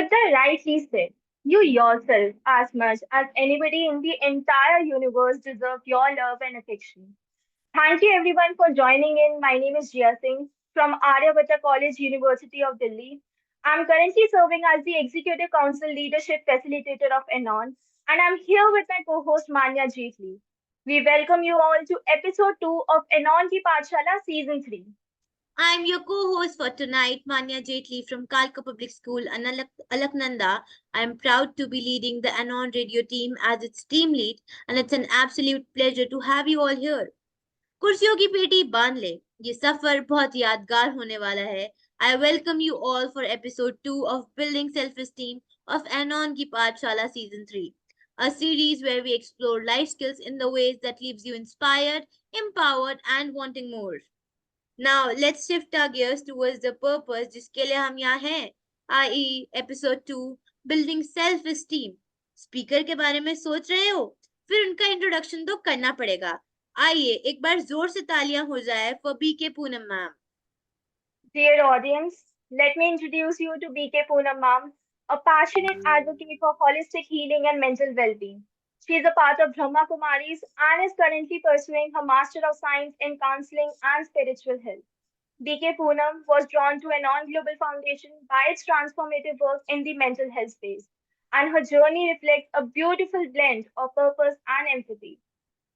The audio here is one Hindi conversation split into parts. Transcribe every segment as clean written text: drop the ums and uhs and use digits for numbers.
Putta rightly said, you yourself, as much as anybody in the entire universe, deserve your love and affection. Thank you everyone for joining in. My name is Jia Singh from Aryabhatta College, University of Delhi. I'm currently serving as the Executive Council Leadership Facilitator of ENON, and I'm here with my co-host Manya Jethli. We welcome you all to episode 2 of ENON Ki Pathshala Season 3. I'm your co-host for tonight, Manya Jethli from Kalka Public School, Alaknanda. I'm proud to be leading the Anon Radio team as its team lead, and it's an absolute pleasure to have you all here. कुर्सियों की पेटी बांध ले, ये सफर बहुत यादगार होने वाला है. I welcome you all for episode 2 of Building Self-Esteem of Anon Ki Pathshala Season 3, a series where we explore life skills in the ways that leaves you inspired, empowered, and wanting more. Now let's shift our gears towards the purpose जिसके लिए हम यहाँ हैं, i.e. episode 2 building self esteem. Speaker के बारे में सोच रहे हो, फिर उनका इंट्रोडक्शन तो करना पड़ेगा. आइए एक बार जोर से तालियां हो जाए for BK Poonam ma'am. Dear audience, let me introduce you to BK Poonam Ma'am, a passionate advocate for holistic healing and mental well-being. She is a part of Brahma Kumaris and is currently pursuing her Master of Science in Counseling and Spiritual Health. BK Poonam was drawn to a non-global foundation by its transformative work in the mental health space, and her journey reflects a beautiful blend of purpose and empathy.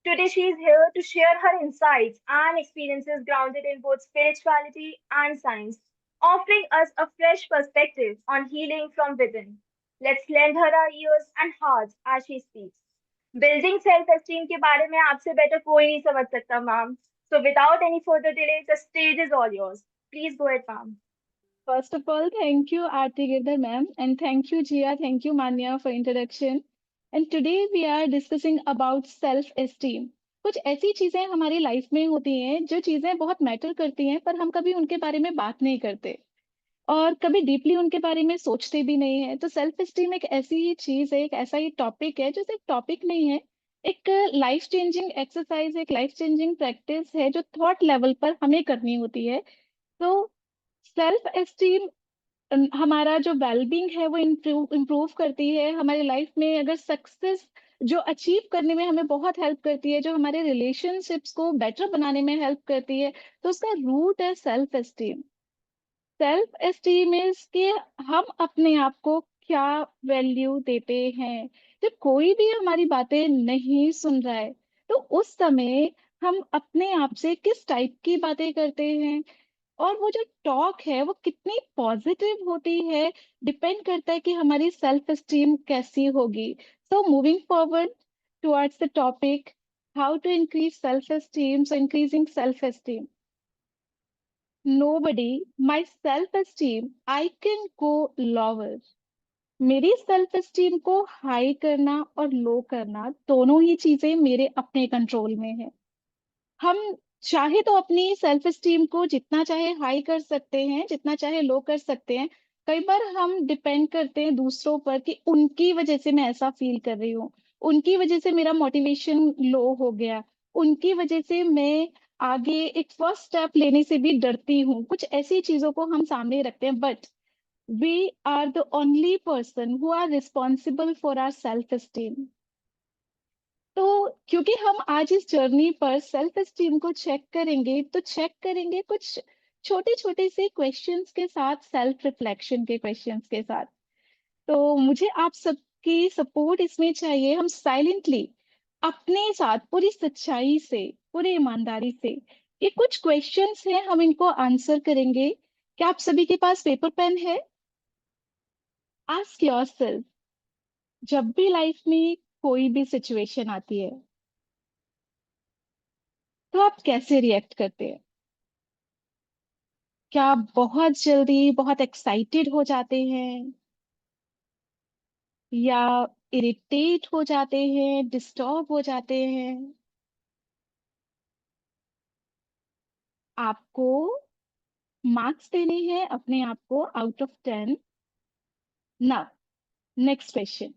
Today, she is here to share her insights and experiences grounded in both spirituality and science, offering us a fresh perspective on healing from within. Let's lend her our ears and hearts as she speaks. Building self esteem के बारे में आपसे बेटर कोई नहीं समझ सकता ma'am. So without any further delay the stage is all yours. Please go ahead ma'am. First of all, thank you, Aarti Girdhar ma'am, and thank you, Jia, thank you, Manya, for introduction. And today we are discussing about self-esteem. कुछ ऐसी चीजें हमारी लाइफ में होती हैं जो चीजें बहुत मैटर करती हैं, पर हम कभी उनके बारे में बात नहीं करते और कभी डीपली उनके बारे में सोचते भी नहीं है. तो सेल्फ एस्टीम एक ऐसी ही चीज है, एक ऐसा ही टॉपिक है जो सिर्फ टॉपिक नहीं है, एक लाइफ चेंजिंग एक्सरसाइज, एक लाइफ चेंजिंग प्रैक्टिस है जो थॉट लेवल पर हमें करनी होती है. तो सेल्फ एस्टीम हमारा जो वेलबींग है वो इम्प्रूव करती है हमारी लाइफ में. अगर सक्सेस जो अचीव करने में हमें बहुत हेल्प करती है, जो हमारे रिलेशनशिप्स को बेटर बनाने में हेल्प करती है, तो उसका रूट है self esteem. Self esteem is कि हम अपने आप को क्या वैल्यू देते हैं. जब कोई भी हमारी बातें नहीं सुन रहा है, तो उस समय हम अपने आप से किस टाइप की बातें करते हैं, और वो जो टॉक है वो कितनी पॉजिटिव होती है, डिपेंड करता है कि हमारी सेल्फ एस्टीम कैसी होगी. So moving forward towards the topic, how to increase self esteem. So increasing self esteem, nobody, my self esteem, I can go lower. मेरी सेल्फ एस्टीम को हाई करना और लो करना दोनों ही चीजें मेरे अपने कंट्रोल में है. हम चाहे तो अपनी सेल्फ एस्टीम को जितना चाहे हाई कर सकते हैं, जितना चाहे लो कर सकते हैं. कई बार हम डिपेंड करते हैं दूसरों पर कि उनकी वजह से मैं ऐसा फील कर रही हूँ, उनकी वजह से मेरा मोटिवेशन लो हो गया, उनकी वजह से मैं आगे एक फर्स्ट स्टेप लेने से भी डरती हूँ. कुछ ऐसी चीजों को हम सामने रखते हैं, but we are the only person who are responsible for our self esteem. तो क्योंकि हम आज इस जर्नी पर सेल्फ एस्टीम को चेक करेंगे, तो चेक करेंगे कुछ छोटे छोटे से क्वेश्चंस के साथ, सेल्फ रिफ्लेक्शन के क्वेश्चंस के साथ. तो मुझे आप सबकी सपोर्ट इसमें चाहिए. हम साइलेंटली अपने साथ पूरी सच्चाई से, पूरी ईमानदारी से ये कुछ क्वेश्चंस हैं, हम इनको आंसर करेंगे. क्या आप सभी के पास पेपर पेन है? आस्क योरसेल्फ, जब भी लाइफ में कोई भी सिचुएशन आती है तो आप कैसे रिएक्ट करते हैं? क्या आप बहुत जल्दी बहुत एक्साइटेड हो जाते हैं, या इरिटेट हो जाते हैं, डिस्टर्ब हो जाते हैं? आपको मार्क्स देने हैं अपने आप को out of 10. Now next question,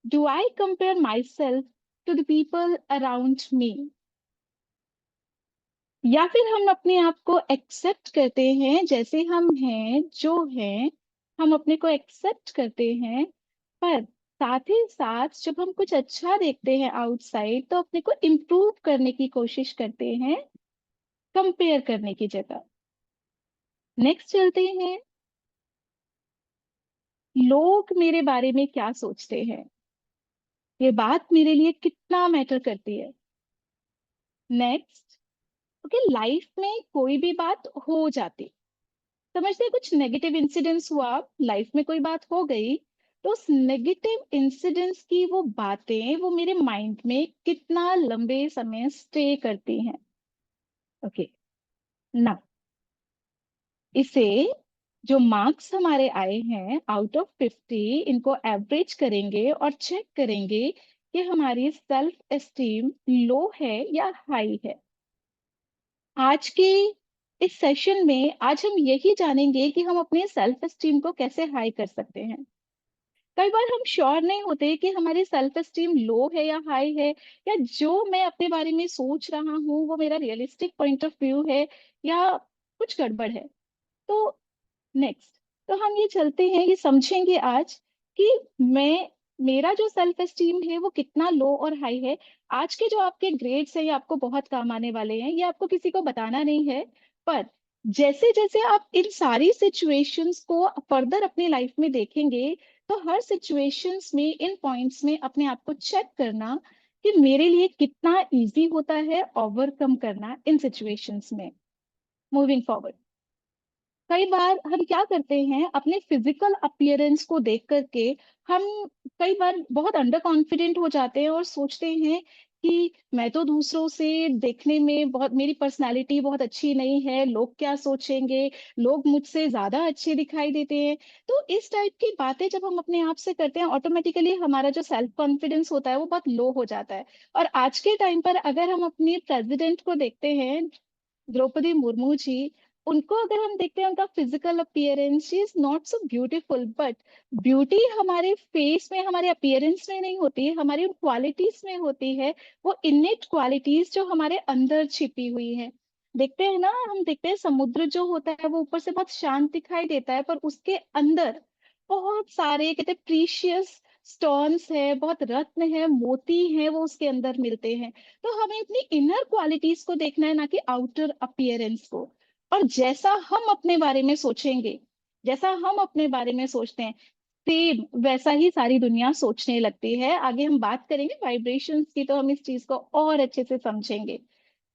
do I compare my self to the people around me, या फिर हम अपने आप को एक्सेप्ट करते हैं जैसे हम हैं, जो हैं, हम अपने को एक्सेप्ट करते हैं, पर साथ ही साथ जब हम कुछ अच्छा देखते हैं आउटसाइड तो अपने को इम्प्रूव करने की कोशिश करते हैं, कंपेयर करने की जगह। नेक्स्ट चलते हैं, लोग मेरे बारे में क्या सोचते हैं, ये बात मेरे लिए कितना मैटर करती है। नेक्स्ट, ओके, लाइफ में कोई भी बात हो जाती, समझते हैं कुछ नेगेटिव इंसिडेंट्स हुआ, लाइफ में कोई बात हो गई, तो उस नेगेटिव इंसिडेंट्स की वो बातें वो मेरे माइंड में कितना लंबे समय स्टे करती हैं। ओके, ना इसे जो मार्क्स हमारे आए हैं आउट ऑफ 50, इनको एवरेज करेंगे और चेक करेंगे कि हमारी सेल्फ एस्टीम लो है या हाई है। आज के इस सेशन में आज हम यही जानेंगे कि हम अपने सेल्फ एस्टीम को कैसे हाई कर सकते हैं। कई बार हम श्योर नहीं होते कि हमारी सेल्फ एस्टीम लो है या हाई है, या जो मैं अपने बारे में सोच रहा हूँ वो मेरा रियलिस्टिक पॉइंट ऑफ व्यू है या कुछ गड़बड़ है। तो नेक्स्ट, तो हम ये चलते हैं, ये समझेंगे आज कि मैं मेरा जो सेल्फ एस्टीम है वो कितना लो और हाई है। आज के जो आपके ग्रेड्स हैं ये आपको बहुत काम आने वाले हैं, ये आपको किसी को बताना नहीं है, पर जैसे जैसे आप इन सारी सिचुएशंस को फर्दर अपनी लाइफ में देखेंगे, तो हर सिचुएशंस में इन पॉइंट्स में अपने आप को चेक करना कि मेरे लिए कितना इजी होता है ओवरकम करना इन सिचुएशंस में। मूविंग फॉरवर्ड, कई बार हम क्या करते हैं, अपने फिजिकल अपीयरेंस को देख करके हम कई बार बहुत अंडर कॉन्फिडेंट हो जाते हैं और सोचते हैं कि मैं तो दूसरों से देखने में बहुत, मेरी पर्सनालिटी बहुत अच्छी नहीं है, लोग क्या सोचेंगे, लोग मुझसे ज्यादा अच्छे दिखाई देते हैं। तो इस टाइप की बातें जब हम अपने आप से करते हैं, ऑटोमेटिकली हमारा जो सेल्फ कॉन्फिडेंस होता है वो बहुत लो हो जाता है। और आज के टाइम पर अगर हम अपने प्रेसिडेंट को देखते हैं, द्रौपदी मुर्मू जी, उनको अगर हम देखते हैं, उनका physical appearance, she is not so beautiful, but beauty हमारे फेस में, हमारे अपीयरेंस में नहीं होती, हमारी उन क्वालिटीज में होती है, वो इनेट क्वालिटीज जो हमारे अंदर छिपी हुई है। देखते हैं ना, हम देखते हैं समुद्र जो होता है वो ऊपर से बहुत शांत दिखाई देता है, पर उसके अंदर बहुत सारे कहते प्रीशियस स्टोन्स है, बहुत रत्न है, मोती है, वो उसके अंदर मिलते हैं। तो हमें अपनी इनर क्वालिटीज को देखना है, ना कि आउटर अपीयरेंस को। और जैसा हम अपने बारे में सोचेंगे, जैसा हम अपने बारे में सोचते हैं, सेम वैसा ही सारी दुनिया सोचने लगती है। आगे हम बात करेंगे वाइब्रेशंस की, तो हम इस चीज को और अच्छे से समझेंगे।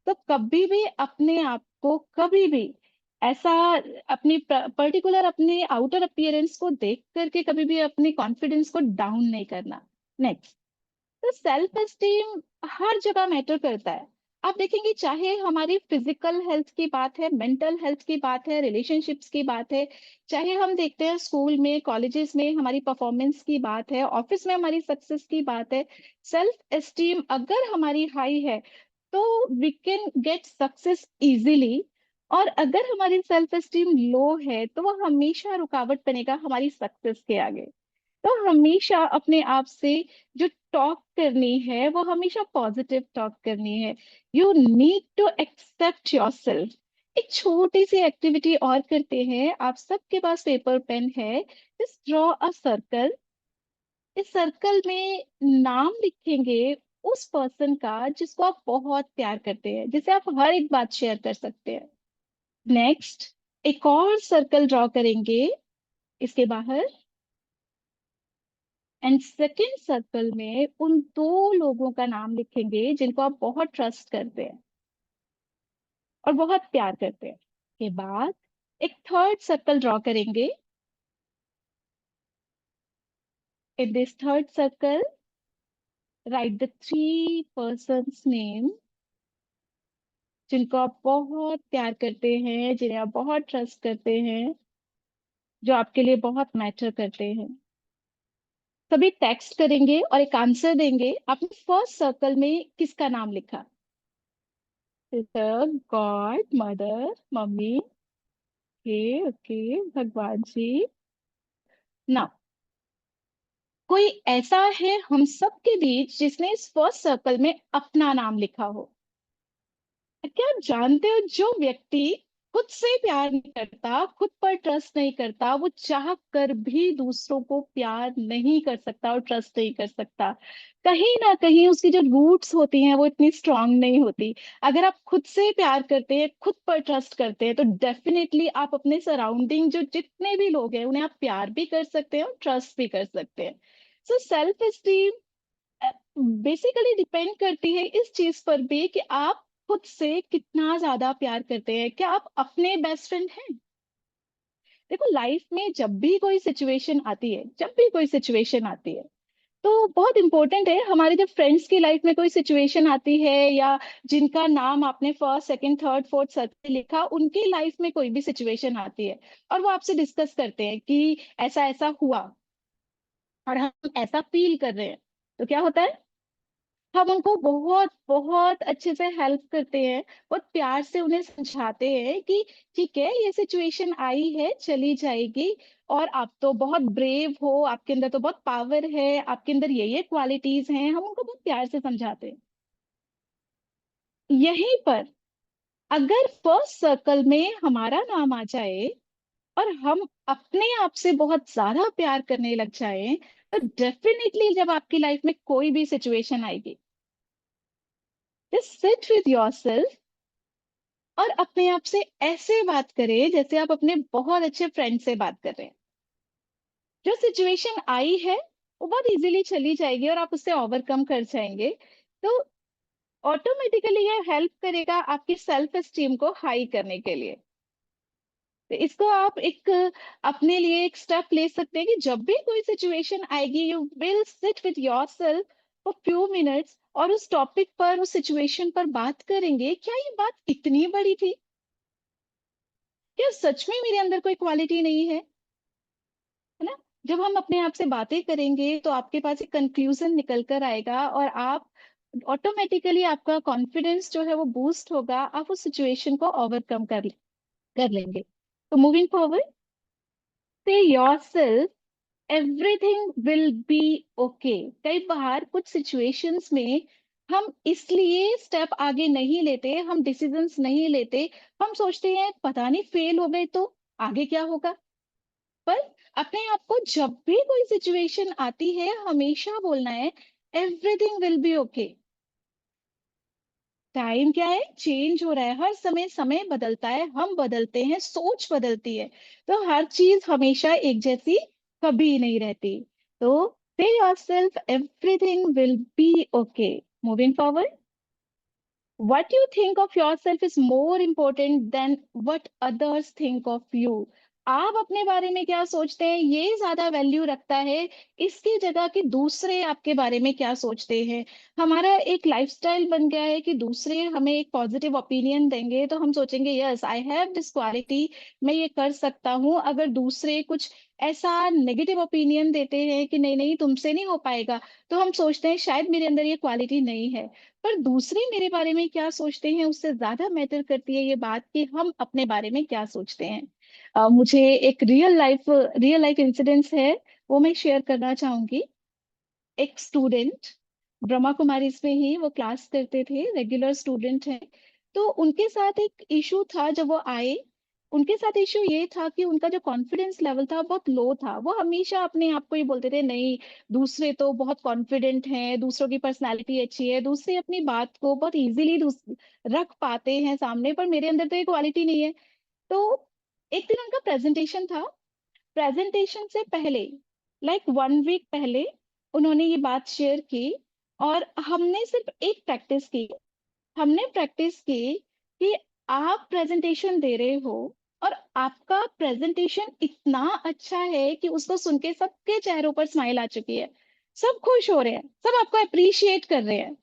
तो कभी भी अपने आप को, कभी भी ऐसा अपनी पर्टिकुलर अपने आउटर अपीयरेंस को देख करके कभी भी अपने कॉन्फिडेंस को डाउन नहीं करना। नेक्स्ट, तो सेल्फ एस्टीम हर जगह मैटर करता है। आप देखेंगे, चाहे हमारी फिजिकल हेल्थ की बात है, मेंटल हेल्थ की बात है, रिलेशनशिप्स की बात है, चाहे हम देखते हैं स्कूल में, कॉलेजेस में हमारी परफॉर्मेंस की बात है, ऑफिस में हमारी सक्सेस की बात है, सेल्फ एस्टीम अगर हमारी हाई है तो we can get success easily. और अगर हमारी सेल्फ एस्टीम लो है तो वो हमेशा रुकावट बनेगा हमारी सक्सेस के आगे। तो हमेशा अपने आप से जो टॉक करनी है वो हमेशा पॉजिटिव टॉक करनी है। You need to accept yourself. एक छोटी सी एक्टिविटी और करते हैं, आप सबके पास पेपर पेन है, जस्ट ड्रॉ अ सर्कल। इस सर्कल में नाम लिखेंगे उस पर्सन का जिसको आप बहुत प्यार करते हैं, जिसे आप हर एक बात शेयर कर सकते हैं। नेक्स्ट, एक और सर्कल ड्रॉ करेंगे इसके बाहर, एंड सेकेंड सर्कल में उन दो लोगों का नाम लिखेंगे जिनको आप बहुत ट्रस्ट करते हैं और बहुत प्यार करते हैं। के बाद एक थर्ड सर्कल ड्रॉ करेंगे। In this third circle right the three persons name जिनको आप बहुत प्यार करते हैं, जिन्हें आप बहुत ट्रस्ट करते हैं, जो आपके लिए बहुत मैटर करते हैं। सभी टेक्स्ट करेंगे और एक आंसर देंगे। आपने फर्स्ट सर्कल में किसका नाम लिखा? Sister, God, mother, mummy, okay okay, भगवान जी। ना कोई ऐसा है हम सब के बीच जिसने इस फर्स्ट सर्कल में अपना नाम लिखा हो? क्या आप जानते हो जो व्यक्ति खुद से प्यार नहीं करता, खुद पर ट्रस्ट नहीं करता, वो चाह कर भी दूसरों को प्यार नहीं कर सकता और ट्रस्ट नहीं कर सकता। कहीं ना कहीं उसकी जो रूट्स होती हैं वो इतनी स्ट्रांग नहीं होती। अगर आप खुद से प्यार करते हैं, खुद पर ट्रस्ट करते हैं, तो डेफिनेटली आप अपने सराउंडिंग जो जितने भी लोग हैं उन्हें आप प्यार भी कर सकते हैं और ट्रस्ट भी कर सकते हैं। So self esteem basically depend करती है इस चीज पर भी कि आप खुद से कितना ज्यादा प्यार करते हैं। क्या आप अपने बेस्ट फ्रेंड हैं? देखो, लाइफ में जब भी कोई सिचुएशन आती है, जब भी कोई सिचुएशन आती है, तो बहुत इंपॉर्टेंट है, हमारे जब फ्रेंड्स की लाइफ में कोई सिचुएशन आती है या जिनका नाम आपने first second third fourth search में लिखा, उनकी लाइफ में कोई भी सिचुएशन आती है और वो आपसे डिस्कस करते हैं कि ऐसा ऐसा हुआ और हम ऐसा फील कर रहे हैं, तो क्या होता है, हम उनको बहुत बहुत अच्छे से हेल्प करते हैं, बहुत प्यार से उन्हें समझाते हैं कि ठीक है, ये सिचुएशन आई है, चली जाएगी, और आप तो बहुत ब्रेव हो, आपके अंदर तो बहुत पावर है, आपके अंदर ये क्वालिटीज हैं, हम उनको बहुत प्यार से समझाते हैं। यहीं पर अगर फर्स्ट सर्कल में हमारा नाम आ जाए और हम अपने आप से बहुत ज्यादा प्यार करने लग जाएं, तो डेफिनेटली जब आपकी लाइफ में कोई भी सिचुएशन आएगी, जस्ट सिट विद योरसेल्फ और अपने आप से ऐसे बात करें जैसे आप अपने बहुत अच्छे फ्रेंड से बात कर रहे हैं। जो सिचुएशन आई है वो बहुत इजीली चली जाएगी और आप उससे ओवरकम कर जाएंगे। तो ऑटोमेटिकली ये हेल्प करेगा आपकी सेल्फ एस्टीम को हाई करने के लिए। तो इसको आप एक अपने लिए एक स्टेप ले सकते हैं कि जब भी कोई सिचुएशन आएगी, you will sit with yourself for few minutes और उस टॉपिक पर, उस सिचुएशन पर बात करेंगे, क्या ये बात इतनी बड़ी थी? क्या सच में मेरे अंदर कोई क्वालिटी नहीं है ना? जब हम अपने आप से बातें करेंगे तो आपके पास एक कंक्लूजन निकल कर आएगा और आप ऑटोमेटिकली, आपका कॉन्फिडेंस जो है वो बूस्ट होगा, आप उस सिचुएशन को ओवरकम कर लेंगे। तो मूविंग फॉरवर्ड, से yourself everything will be okay. कई बार कुछ सिचुएशंस में हम इसलिए स्टेप आगे नहीं लेते, हम डिसीजंस नहीं लेते, हम सोचते हैं पता नहीं फेल हो गए तो आगे क्या होगा। पर अपने आप को जब भी कोई सिचुएशन आती है हमेशा बोलना है, everything will be okay. Time क्या है, चेंज हो रहा है, हर समय समय बदलता है, हम बदलते हैं, सोच बदलती है, तो हर चीज हमेशा एक जैसी कभी नहीं रहती। तो से yourself everything will be okay. Moving forward, what you think of yourself is more important than what others think of you। आप अपने बारे में क्या सोचते हैं ये ज्यादा वैल्यू रखता है इसकी जगह कि दूसरे आपके बारे में क्या सोचते हैं। हमारा एक लाइफस्टाइल बन गया है कि दूसरे हमें एक पॉजिटिव ओपिनियन देंगे तो हम सोचेंगे yes I have this quality, मैं ये कर सकता हूँ। अगर दूसरे कुछ ऐसा नेगेटिव ओपिनियन देते हैं कि नहीं नहीं तुमसे नहीं हो पाएगा, तो हम सोचते हैं शायद मेरे अंदर ये क्वालिटी नहीं है। पर दूसरे मेरे बारे में क्या सोचते हैं उससे ज्यादा मैटर करती है ये बात कि हम अपने बारे में क्या सोचते हैं। मुझे एक रियल लाइफ इंसिडेंस है, वो मैं शेयर करना चाहूंगी। एक स्टूडेंट, ब्रह्मा कुमारी में ही वो क्लास करते थे, रेगुलर स्टूडेंट है। तो उनके साथ एक इशू था जब वो आए। उनके साथ इशू ये था कि उनका जो कॉन्फिडेंस लेवल था बहुत लो था। वो हमेशा अपने आप को ये बोलते थे नहीं, दूसरे तो बहुत कॉन्फिडेंट हैं, दूसरों की पर्सनालिटी अच्छी है, दूसरे अपनी बात को बहुत इजीली रख पाते हैं सामने, पर मेरे अंदर तो ये क्वालिटी नहीं है। तो एक दिन उनका प्रेजेंटेशन था। प्रेजेंटेशन से पहले, लाइक 1 वीक पहले, उन्होंने ये बात शेयर की और हमने सिर्फ एक प्रैक्टिस की। हमने प्रैक्टिस की कि आप प्रेजेंटेशन दे रहे हो और आपका प्रेजेंटेशन इतना अच्छा है कि उसको सुन के सबके चेहरों पर स्माइल आ चुकी है, सब खुश हो रहे हैं, सब आपको अप्रिशिएट कर रहे हैं।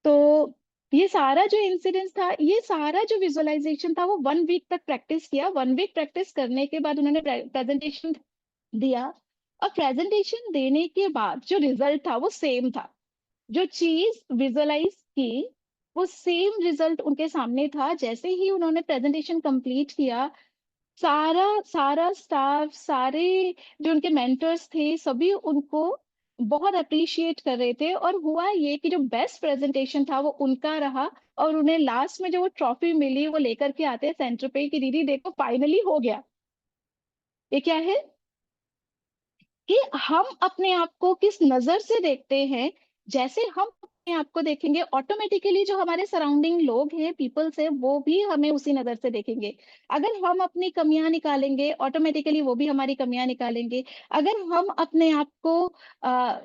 तो ये सारा जो इंसिडेंस था, ये सारा जो विजुअलाइजेशन था, वो 1 वीक तक प्रैक्टिस किया। 1 वीक प्रैक्टिस करने के बाद उन्होंने प्रेजेंटेशन दिया और प्रेजेंटेशन देने के बाद जो रिजल्ट था वो सेम था। जो चीज विजुअलाइज की वो सेम रिजल्ट उनके सामने था। जैसे ही उन्होंने प्रेजेंटेशन कंप्लीट किया, सारा सारा स्टाफ, सारे जो उनके मेंटर्स थे, सभी उनको बहुत अप्रिशिएट कर रहे थे, और हुआ ये कि जो बेस्ट प्रेजेंटेशन था वो उनका रहा, और उन्हें लास्ट में जो वो ट्रॉफी मिली वो लेकर के आते हैं सेंटर पे कि दीदी देखो फाइनली हो गया। ये क्या है कि हम अपने आप को किस नजर से देखते हैं। जैसे हम अपने आप को देखेंगे, ऑटोमेटिकली जो हमारे सराउंडिंग लोग हैं, पीपल्स है, वो भी हमें उसी नजर से देखेंगे। अगर हम अपनी कमियां निकालेंगे, ऑटोमेटिकली वो भी हमारी कमियां निकालेंगे। अगर हम अपने आप को आ,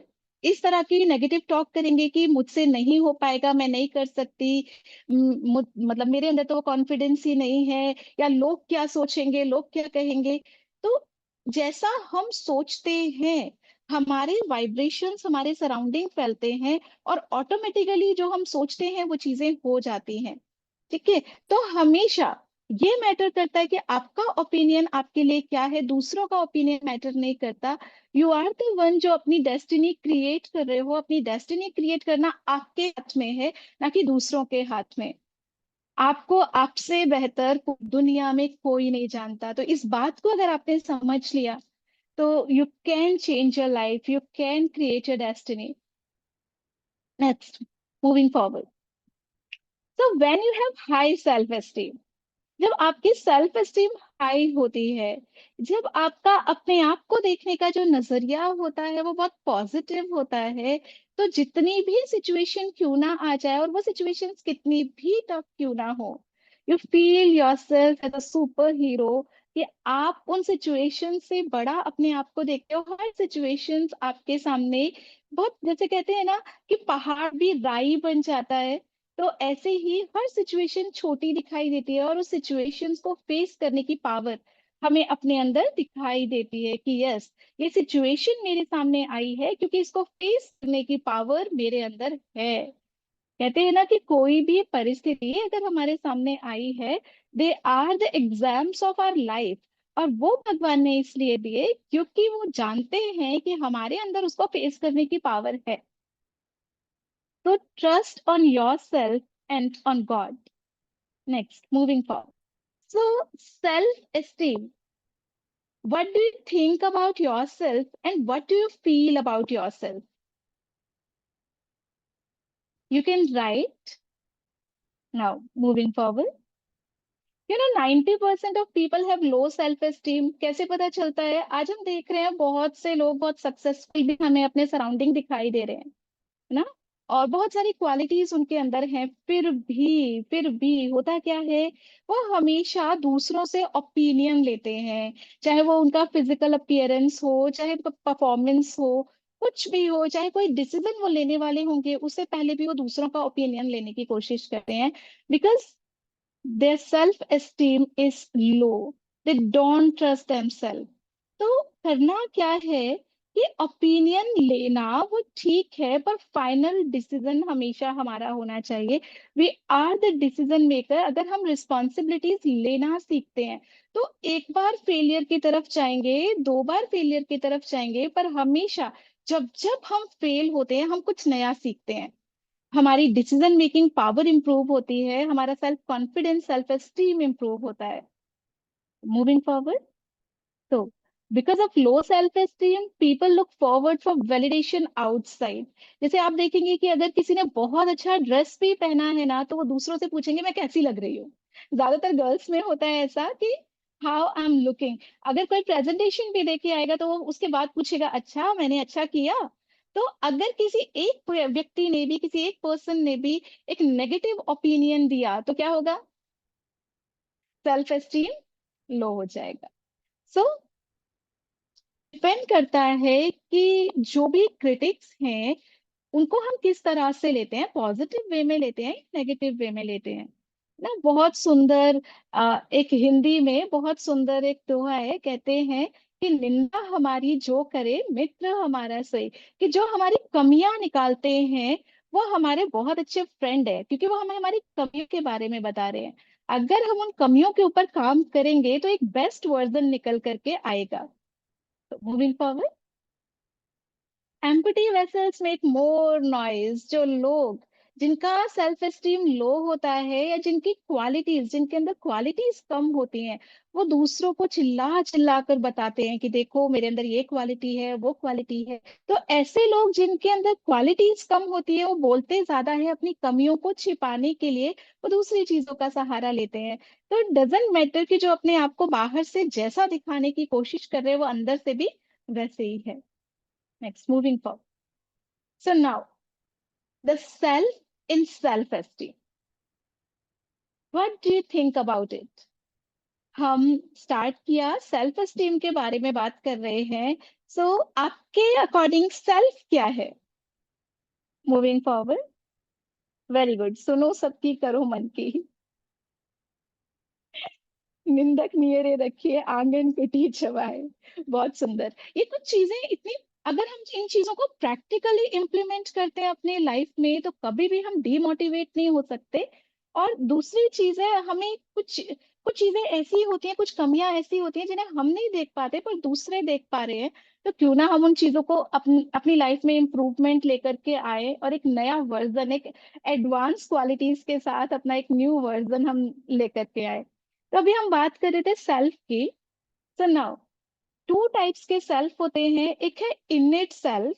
इस तरह की नेगेटिव टॉक करेंगे कि मुझसे नहीं हो पाएगा, मैं नहीं कर सकती, मतलब मेरे अंदर तो वो कॉन्फिडेंस ही नहीं है, या लोग क्या सोचेंगे, लोग क्या कहेंगे, तो जैसा हम सोचते हैं हमारे वाइब्रेशंस हमारे सराउंडिंग फैलते हैं, और ऑटोमेटिकली जो हम सोचते हैं वो चीजें हो जाती हैं। ठीक है। तो हमेशा ये मैटर करता है कि आपका ओपिनियन आपके लिए क्या है, दूसरों का ओपिनियन मैटर नहीं करता। यू आर द वन जो अपनी डेस्टिनी क्रिएट कर रहे हो। अपनी डेस्टिनी क्रिएट करना आपके हाथ में है, ना कि दूसरों के हाथ में। आपको आपसे बेहतर दुनिया में कोई नहीं जानता। तो इस बात को अगर आपने समझ लिया, तो you can change your life, you can create your destiny. Next, moving forward. So when you have high self-esteem, जब आपकी सेल्फ एस्टीम हाई होती है, जब आपका अपने आप को देखने का जो नजरिया होता है वो बहुत पॉजिटिव होता है, तो जितनी भी सिचुएशन क्यों ना आ जाए, और वो सिचुएशन कितनी भी टफ क्यों ना हो, you feel yourself as a super hero. कि आप उन सिचुएशन से बड़ा अपने आप को देखते हो। हर सिचुएशंस आपके सामने बहुत, जैसे कहते हैं ना कि पहाड़ भी राई बन जाता है, तो ऐसे ही हर सिचुएशन छोटी दिखाई देती है, और उस सिचुएशंस को फेस करने की पावर हमें अपने अंदर दिखाई देती है कि यस, ये सिचुएशन मेरे सामने आई है क्योंकि इसको फेस करने की पावर मेरे अंदर है। कहते हैं ना कि कोई भी परिस्थिति अगर हमारे सामने आई है, they are the exams of our life, और वो भगवान ने इसलिए दिए क्योंकि वो जानते हैं कि हमारे अंदर उसको फेस करने की पावर है। तो trust on yourself and on God. Next, moving forward. So, self-esteem. What do you think about yourself and what do you feel about yourself? You can write. Now, moving forward. 90% of people have low self-esteem. कैसे पता चलता है? आज हम देख रहे हैं बहुत से लोग बहुत सक्सेसफुल भी हमें अपने सराउंडिंग दिखाई दे रहे हैं, है ना? और बहुत सारी क्वालिटीज उनके अंदर हैं, फिर भी होता क्या है, वो हमेशा दूसरों से ओपिनियन लेते हैं। चाहे वो उनका फिजिकल अपीयरेंस हो, चाहे परफॉर्मेंस हो, कुछ भी हो, चाहे कोई डिसीजन वो लेने वाले होंगे, उससे पहले भी वो दूसरों का ओपिनियन लेने की कोशिश करते हैं, because their self esteem is low, they don't trust themselves। तो करना क्या है कि ओपिनियन लेना वो ठीक है, पर फाइनल डिसीजन हमेशा हमारा होना चाहिए। We are the decision maker. अगर हम रिस्पॉन्सिबिलिटीज लेना सीखते हैं, तो एक बार फेलियर की तरफ जाएंगे, दो बार फेलियर की तरफ जाएंगे, पर हमेशा जब जब हम फेल होते हैं हम कुछ नया सीखते हैं, हमारी डिसीजन मेकिंग पावर इंप्रूव होती है, हमारा self confidence self esteem improve होता है। Moving forward. तो because of low self esteem people look forward for validation outside. जैसे आप देखेंगे कि अगर किसी ने बहुत अच्छा ड्रेस भी पहना है ना, तो वो दूसरों से पूछेंगे मैं कैसी लग रही हूँ। ज्यादातर गर्ल्स में होता है ऐसा कि हाउ आई एम लुकिंग। अगर कोई प्रेजेंटेशन भी देके आएगा तो वो उसके बाद पूछेगा अच्छा मैंने अच्छा किया। तो अगर किसी एक व्यक्ति ने भी, किसी एक पर्सन ने भी एक नेगेटिव ओपिनियन दिया, तो क्या होगा? सेल्फ एस्टीम लो हो जाएगा। सो डिपेंड करता है कि जो भी क्रिटिक्स हैं उनको हम किस तरह से लेते हैं, पॉजिटिव वे में लेते हैं, नेगेटिव वे में लेते हैं ना। बहुत सुंदर एक हिंदी में बहुत सुंदर एक दोहा है, कहते हैं कि निंदा हमारी जो करे मित्र हमारा सही। कि जो हमारी कमियां निकालते हैं वो हमारे बहुत अच्छे फ्रेंड है, क्योंकि वो हमें हमारी कमियों के बारे में बता रहे हैं। अगर हम उन कमियों के ऊपर काम करेंगे तो एक बेस्ट वर्जन निकल करके आएगा। तो moving forward. Empty vessels make more noise. जो लोग जिनका सेल्फ एस्टीम लो होता है या जिनकी क्वालिटीज, जिनके अंदर क्वालिटीज कम होती हैं, वो दूसरों को चिल्ला चिल्ला कर बताते हैं कि देखो मेरे अंदर ये क्वालिटी है, वो क्वालिटी है। तो ऐसे लोग जिनके अंदर क्वालिटीज कम होती है, वो बोलते ज्यादा है, अपनी कमियों को छिपाने के लिए वो दूसरी चीजों का सहारा लेते हैं। तो इट डजेंट मैटर कि जो अपने आप को बाहर से जैसा दिखाने की कोशिश कर रहे हैं, वो अंदर से भी वैसे ही है। Next, moving forward. So now the self in self esteem, what do you think about it? हम स्टार्ट किया, सेल्फ एस्टीम के बारे में बात कर रहे हैं। सो आपके अकॉर्डिंग सेल्फ क्या है? Moving forward. वेरी गुड, सुनो सबकी, करो मन की। निंदक नियरे रखिए, आंगन पिटी चबाए। बहुत सुंदर। ये कुछ चीजें इतनी, अगर हम इन चीजों को प्रैक्टिकली इम्प्लीमेंट करते हैं अपने लाइफ में, तो कभी भी हम डीमोटिवेट नहीं हो सकते। और दूसरी चीज है, हमें कुछ कुछ चीजें ऐसी होती हैं, कुछ कमियां ऐसी होती हैं जिन्हें हम नहीं देख पाते पर दूसरे देख पा रहे हैं। तो क्यों ना हम उन चीजों को अपनी अपनी लाइफ में इम्प्रूवमेंट लेकर के आए और एक नया वर्जन, एक एडवांस क्वालिटीज के साथ अपना एक न्यू वर्जन हम लेकर के आए। तो अभी हम बात कर रहे थे सेल्फ की। सो नाउ, टू टाइप्स के सेल्फ होते हैं। एक है इनेट सेल्फ।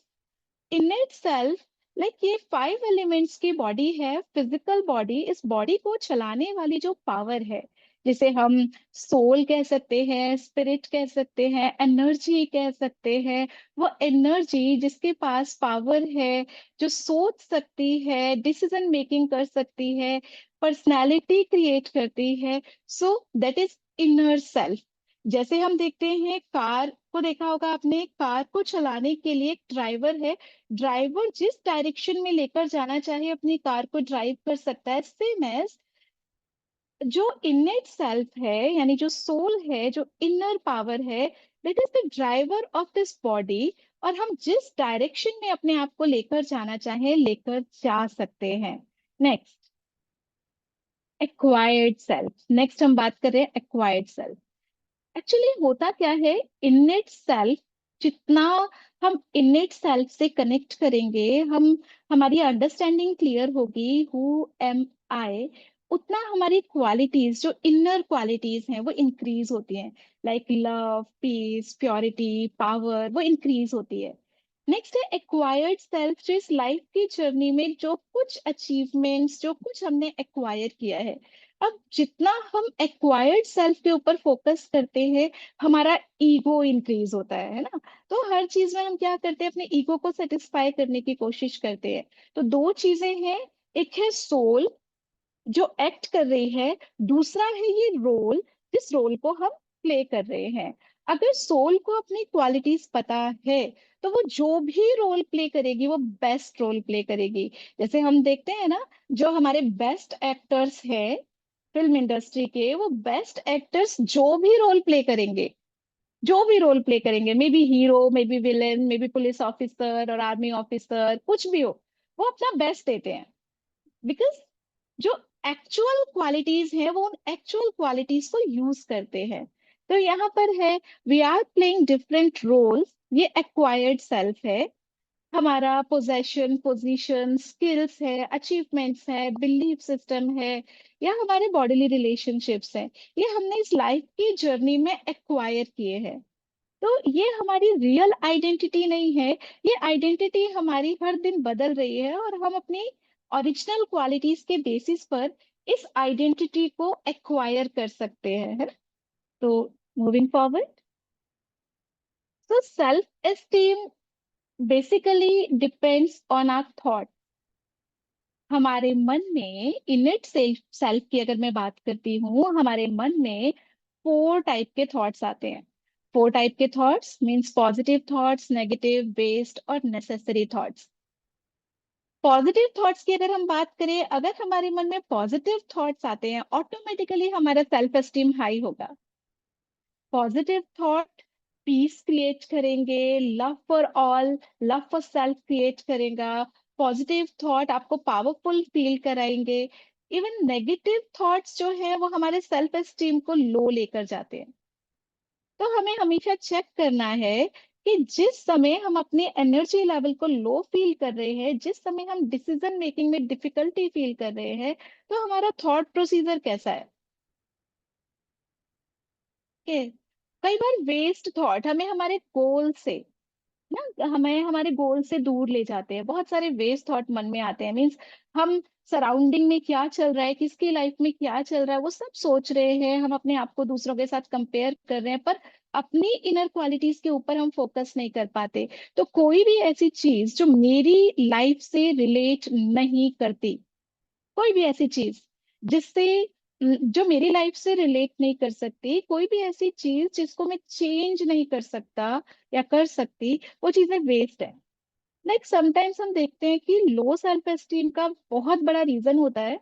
इनेट सेल्फ, लाइक ये 5 एलिमेंट्स की बॉडी है, फिजिकल बॉडी। इस बॉडी को चलाने वाली जो पावर है, जिसे हम सोल कह सकते हैं, स्पिरिट कह सकते हैं, एनर्जी कह सकते हैं। वो एनर्जी जिसके पास पावर है, जो सोच सकती है, डिसीजन मेकिंग कर सकती है, पर्सनालिटी क्रिएट करती है, so that is inner self. जैसे हम देखते हैं, कार को देखा होगा आपने, कार को चलाने के लिए एक ड्राइवर है। ड्राइवर जिस डायरेक्शन में लेकर जाना चाहे अपनी कार को ड्राइव कर सकता है। सेम एज जो इनेट सेल्फ है, यानी जो सोल है, जो इनर पावर है, that is the driver of this body. और हम जिस डायरेक्शन में अपने आप को लेकर जाना चाहें, लेकर जा सकते हैं। Next, acquired self. नेक्स्ट हम बात कर रहे हैं एक्वायर्ड सेल्फ। एक्चुअली होता क्या है, इनेट सेल्फ, जितना हम इनेट सेल्फ से कनेक्ट करेंगे, हम हमारी अंडरस्टैंडिंग क्लियर होगी, हु एम आई, उतना हमारी क्वालिटीज, जो इनर क्वालिटीज हैं, वो इंक्रीज होती हैं। Like love, peace, purity, power, वो इंक्रीज होती है। नेक्स्ट है एक्वायर्ड सेल्फ, जो इस लाइफ की जर्नी में जो कुछ अचीवमेंट्स, जो कुछ हमने एक्वायर किया है। अब जितना हम एक्वायर्ड सेल्फ के ऊपर फोकस करते हैं, हमारा ईगो इंक्रीज होता है ना। तो हर चीज में हम क्या करते हैं, अपने ईगो को सेटिस्फाई करने की कोशिश करते हैं। तो दो चीजें हैं, एक है सोल जो एक्ट कर रही है, दूसरा है ये रोल, जिस रोल को हम प्ले कर रहे हैं। अगर सोल को अपनी क्वालिटीज पता है, तो वो जो भी रोल प्ले करेगी, वो बेस्ट रोल प्ले करेगी। जैसे हम देखते हैं ना, जो हमारे बेस्ट एक्टर्स हैं फिल्म इंडस्ट्री के, वो बेस्ट एक्टर्स जो भी रोल प्ले करेंगे, जो भी रोल प्ले करेंगे, may be hero, may be villain, may be police officer और आर्मी ऑफिसर, कुछ भी हो, वो अपना बेस्ट देते हैं। बिकॉज जो एक्चुअल क्वालिटीज है, वो उन एक्चुअल क्वालिटीज को यूज करते हैं। तो यहाँ पर है, we are playing different roles, ये एक्वायर्ड सेल्फ है। हमारा पोजेशन, पोजीशन, स्किल्स है, अचीवमेंट्स है, बिलीफ सिस्टम है, या हमारे बॉडीली रिलेशनशिप्स हैं, ये हमने इस लाइफ की जर्नी में एक्वायर किए हैं। तो ये हमारी रियल आइडेंटिटी नहीं है। ये आइडेंटिटी हमारी हर दिन बदल रही है, और हम अपनी ओरिजिनल क्वालिटीज के बेसिस पर इस आइडेंटिटी को एक्वायर कर सकते हैं, है ना? तो मूविंग फॉरवर्ड, तो self esteem basically depends on our thought. हमारे मन में, इनेट सेल्फ सेल्फ की अगर मैं बात करती हूँ, हमारे मन में 4 टाइप के थॉट्स आते हैं। 4 टाइप के thoughts means positive thoughts, negative, based और नेसेसरी थॉट्स। पॉजिटिव थॉट्स की अगर हम बात करें, अगर हमारे मन में पॉजिटिव थॉट्स आते हैं, ऑटोमेटिकली हमारा सेल्फ एस्टीम हाई होगा। पॉजिटिव थॉट पीस क्रिएट करेंगे, love for all, love for self create करेगा। पॉजिटिव थॉट आपको पावरफुल फील कराएंगे। इवन नेगेटिव थॉट्स जो है, वो हमारे सेल्फ एस्टीम को लो लेकर जाते हैं। तो हमें हमेशा चेक करना है कि जिस समय हम अपने एनर्जी लेवल को लो फील कर रहे हैं, जिस समय हम डिसीजन मेकिंग में डिफिकल्टी फील कर रहे हैं, तो हमारा थॉट प्रोसीजर कैसा है कि कई बार वेस्ट थॉट हमें हमारे गोल से ना हमें हमारे गोल से दूर ले जाते हैं। बहुत सारे वेस्ट थॉट मन में आते हैं, मीन्स हम सराउंडिंग में क्या चल रहा है, किसकी लाइफ में क्या चल रहा है, वो सब सोच रहे हैं, हम अपने आप को दूसरों के साथ कंपेयर कर रहे हैं, पर अपनी इनर क्वालिटीज के ऊपर हम फोकस नहीं कर पाते। तो कोई भी ऐसी चीज जो मेरी लाइफ से रिलेट नहीं करती, कोई भी ऐसी चीज जिससे जो मेरी लाइफ से रिलेट नहीं कर सकती, कोई भी ऐसी चीज जिसको मैं चेंज नहीं कर सकता या कर सकती, वो चीजें वेस्ट है। लाइक समटाइम्स हम देखते हैं कि लो सेल्फ एस्टीम का बहुत बड़ा रीजन होता है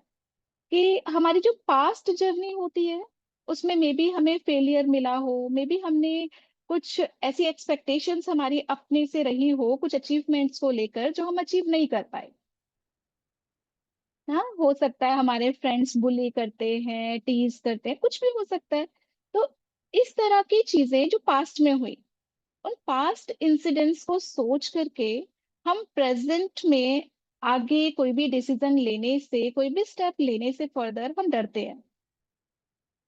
कि हमारी जो पास्ट जर्नी होती है उसमें मे बी हमें फेलियर मिला हो, मे बी हमने कुछ ऐसी एक्सपेक्टेशंस हमारी अपने से रही हो कुछ अचीवमेंट्स को लेकर जो हम अचीव नहीं कर पाए। हाँ, हो सकता है हमारे फ्रेंड्स बुली करते हैं, टीज करते हैं, कुछ भी हो सकता है। तो इस तरह की चीजें जो पास्ट में हुई, उन पास्ट इंसिडेंट्स को सोच करके हम प्रेजेंट में आगे कोई भी डिसीजन लेने से, कोई भी स्टेप लेने से फर्दर हम डरते हैं।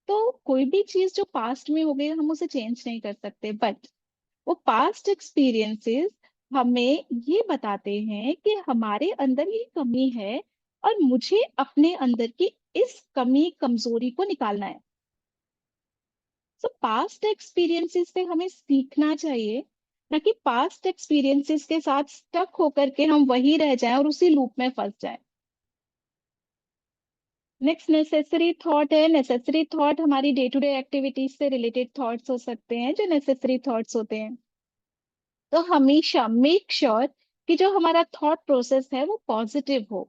तो कोई भी चीज जो पास्ट में हो गई हम उसे चेंज नहीं कर सकते, बट वो पास्ट एक्सपीरियंसेस हमें ये बताते हैं कि हमारे अंदर ये कमी है और मुझे अपने अंदर की इस कमी कमजोरी को निकालना है। सो पास्ट एक्सपीरियंसेस से हमें सीखना चाहिए, ना कि पास्ट एक्सपीरियंसेस के साथ स्टक होकर के हम वही रह जाएं और उसी लूप में फंस जाएं। नेक्स्ट नेसेसरी थॉट है। नेसेसरी थॉट हमारी डे टू डे एक्टिविटीज से रिलेटेड थॉट्स हो सकते हैं जो नेसेसरी थॉट्स होते हैं। तो हमेशा मेक श्योर कि जो हमारा थॉट प्रोसेस है वो पॉजिटिव हो।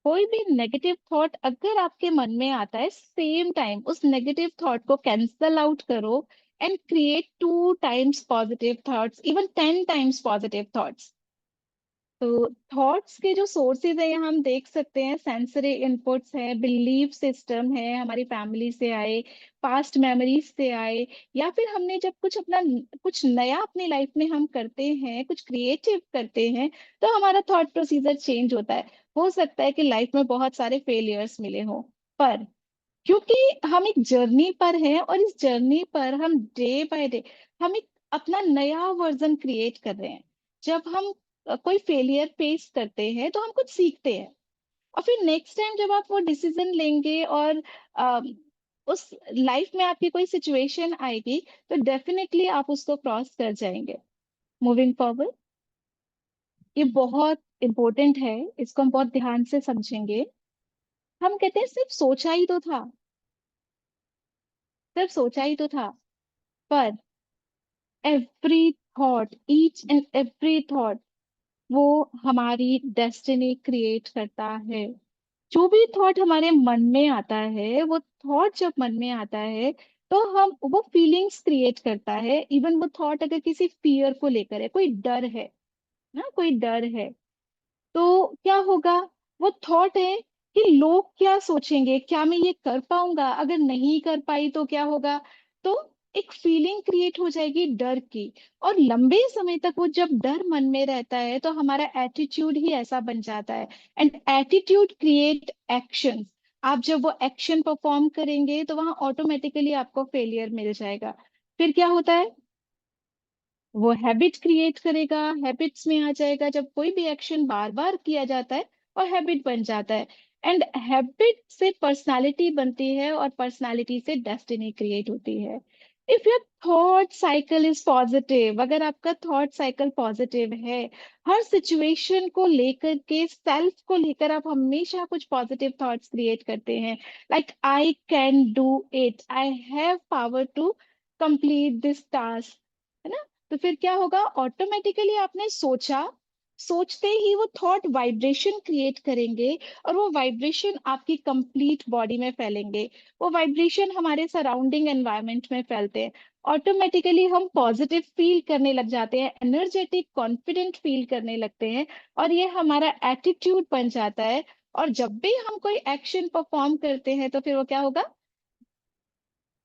कोई भी नेगेटिव थॉट अगर आपके मन में आता है, सेम टाइम उस नेगेटिव थॉट को कैंसल आउट करो and create 2 times positive thoughts, even 10 times positive thoughts. तो थॉट्स के जो सोर्सेज है यहाँ हम देख सकते हैं, सेंसरी इनपुट्स है, बिलीफ सिस्टम है, हमारी फैमिली से आए, पास्ट मेमोरीज से आए, या फिर हमने जब कुछ अपना कुछ नया अपनी लाइफ में हम करते हैं, कुछ क्रिएटिव करते हैं, तो हमारा थॉट प्रोसीजर चेंज होता है। हो सकता है कि लाइफ में बहुत सारे फेलियर्स मिले हों, पर क्योंकि हम एक जर्नी पर हैं और इस जर्नी पर हम डे बाय डे हम एक अपना नया वर्जन क्रिएट कर रहे हैं। जब हम कोई फेलियर फेस करते हैं तो हम कुछ सीखते हैं, और फिर नेक्स्ट टाइम जब आप वो डिसीजन लेंगे और उस लाइफ में आपकी कोई सिचुएशन आएगी तो डेफिनेटली आप उसको क्रॉस कर जाएंगे। मूविंग फॉरवर्ड, ये बहुत इंपॉर्टेंट है, इसको हम बहुत ध्यान से समझेंगे। हम कहते हैं सिर्फ सोचा ही तो था, सिर्फ सोचा ही तो था, पर every thought, each and every thought, वो हमारी डेस्टिनी क्रिएट करता है। जो भी थॉट हमारे मन में आता है, वो थॉट जब मन में आता है तो हम वो फीलिंग्स क्रिएट करता है। इवन वो थॉट अगर किसी फियर को लेकर है, कोई डर है ना, कोई डर है, तो क्या होगा, वो थॉट है कि लोग क्या सोचेंगे, क्या मैं ये कर पाऊंगा, अगर नहीं कर पाई तो क्या होगा। तो एक फीलिंग क्रिएट हो जाएगी डर की, और लंबे समय तक वो जब डर मन में रहता है तो हमारा एटीट्यूड ही ऐसा बन जाता है। And attitude create action. आप जब वो एक्शन परफॉर्म करेंगे तो वहां ऑटोमेटिकली आपको फेलियर मिल जाएगा। फिर क्या होता है, वो हैबिट क्रिएट करेगा, हैबिट्स में आ जाएगा। जब कोई भी एक्शन बार बार किया जाता है और हैबिट बन जाता है, एंड हैबिट से पर्सनालिटी बनती है और पर्सनालिटी से डेस्टिनी क्रिएट होती है। If your thought cycle is positive, अगर आपका थॉट साइकिल पॉजिटिव है, हर सिचुएशन को लेकर के, सेल्फ को लेकर आप हमेशा कुछ पॉजिटिव थॉट्स क्रिएट करते हैं, like I can do it, I have power to complete this task, है ना। तो फिर क्या होगा, ऑटोमेटिकली आपने सोचा, सोचते ही वो थॉट वाइब्रेशन क्रिएट करेंगे, और वो वाइब्रेशन आपकी कंप्लीट बॉडी में फैलेंगे। वो वाइब्रेशन हमारे सराउंडिंग एनवायरनमेंट में फैलते हैं। ऑटोमेटिकली हम पॉजिटिव फील करने लग जाते हैं, एनर्जेटिक कॉन्फिडेंट फील करने लगते हैं, और ये हमारा एटीट्यूड बन जाता है। और जब भी हम कोई एक्शन परफॉर्म करते हैं तो फिर वो क्या होगा,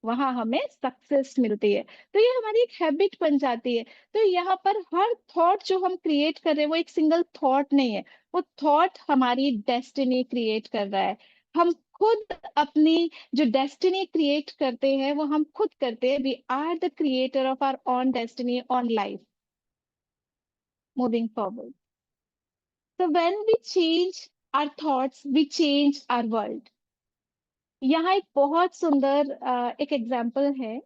वहां हमें सक्सेस मिलती है। तो ये हमारी एक हैबिट बन जाती है। तो यहाँ पर हर थॉट जो हम क्रिएट कर रहे हैं वो एक सिंगल थॉट नहीं है, वो थॉट हमारी डेस्टिनी क्रिएट कर रहा है। हम खुद अपनी जो डेस्टिनी क्रिएट करते हैं वो हम खुद करते हैं। We are the creator of our own destiny on life. Moving forward, so when we change our thoughts we change our world। यहाँ एक बहुत सुंदर एक एग्जाम्पल है।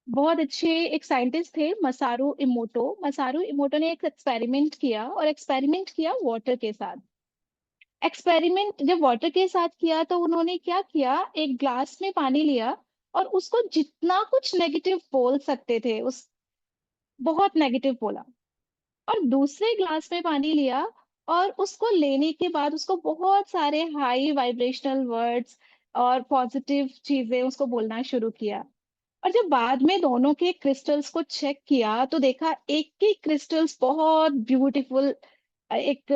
बहुत अच्छे एक साइंटिस्ट थे मसारू इमोटो। मसारू इमोटो ने एक एक्सपेरिमेंट किया, और एक्सपेरिमेंट किया वाटर के साथ। एक्सपेरिमेंट जब वाटर के साथ किया तो उन्होंने क्या किया, एक ग्लास में पानी लिया और उसको जितना कुछ नेगेटिव बोल सकते थे उस बहुत नेगेटिव बोला, और दूसरे ग्लास में पानी लिया और उसको लेने के बाद उसको बहुत सारे हाई वाइब्रेशनल वर्ड्स और पॉजिटिव चीजें उसको बोलना शुरू किया। और जब बाद में दोनों के क्रिस्टल्स को चेक किया तो देखा एक की क्रिस्टल्स बहुत ब्यूटीफुल, एक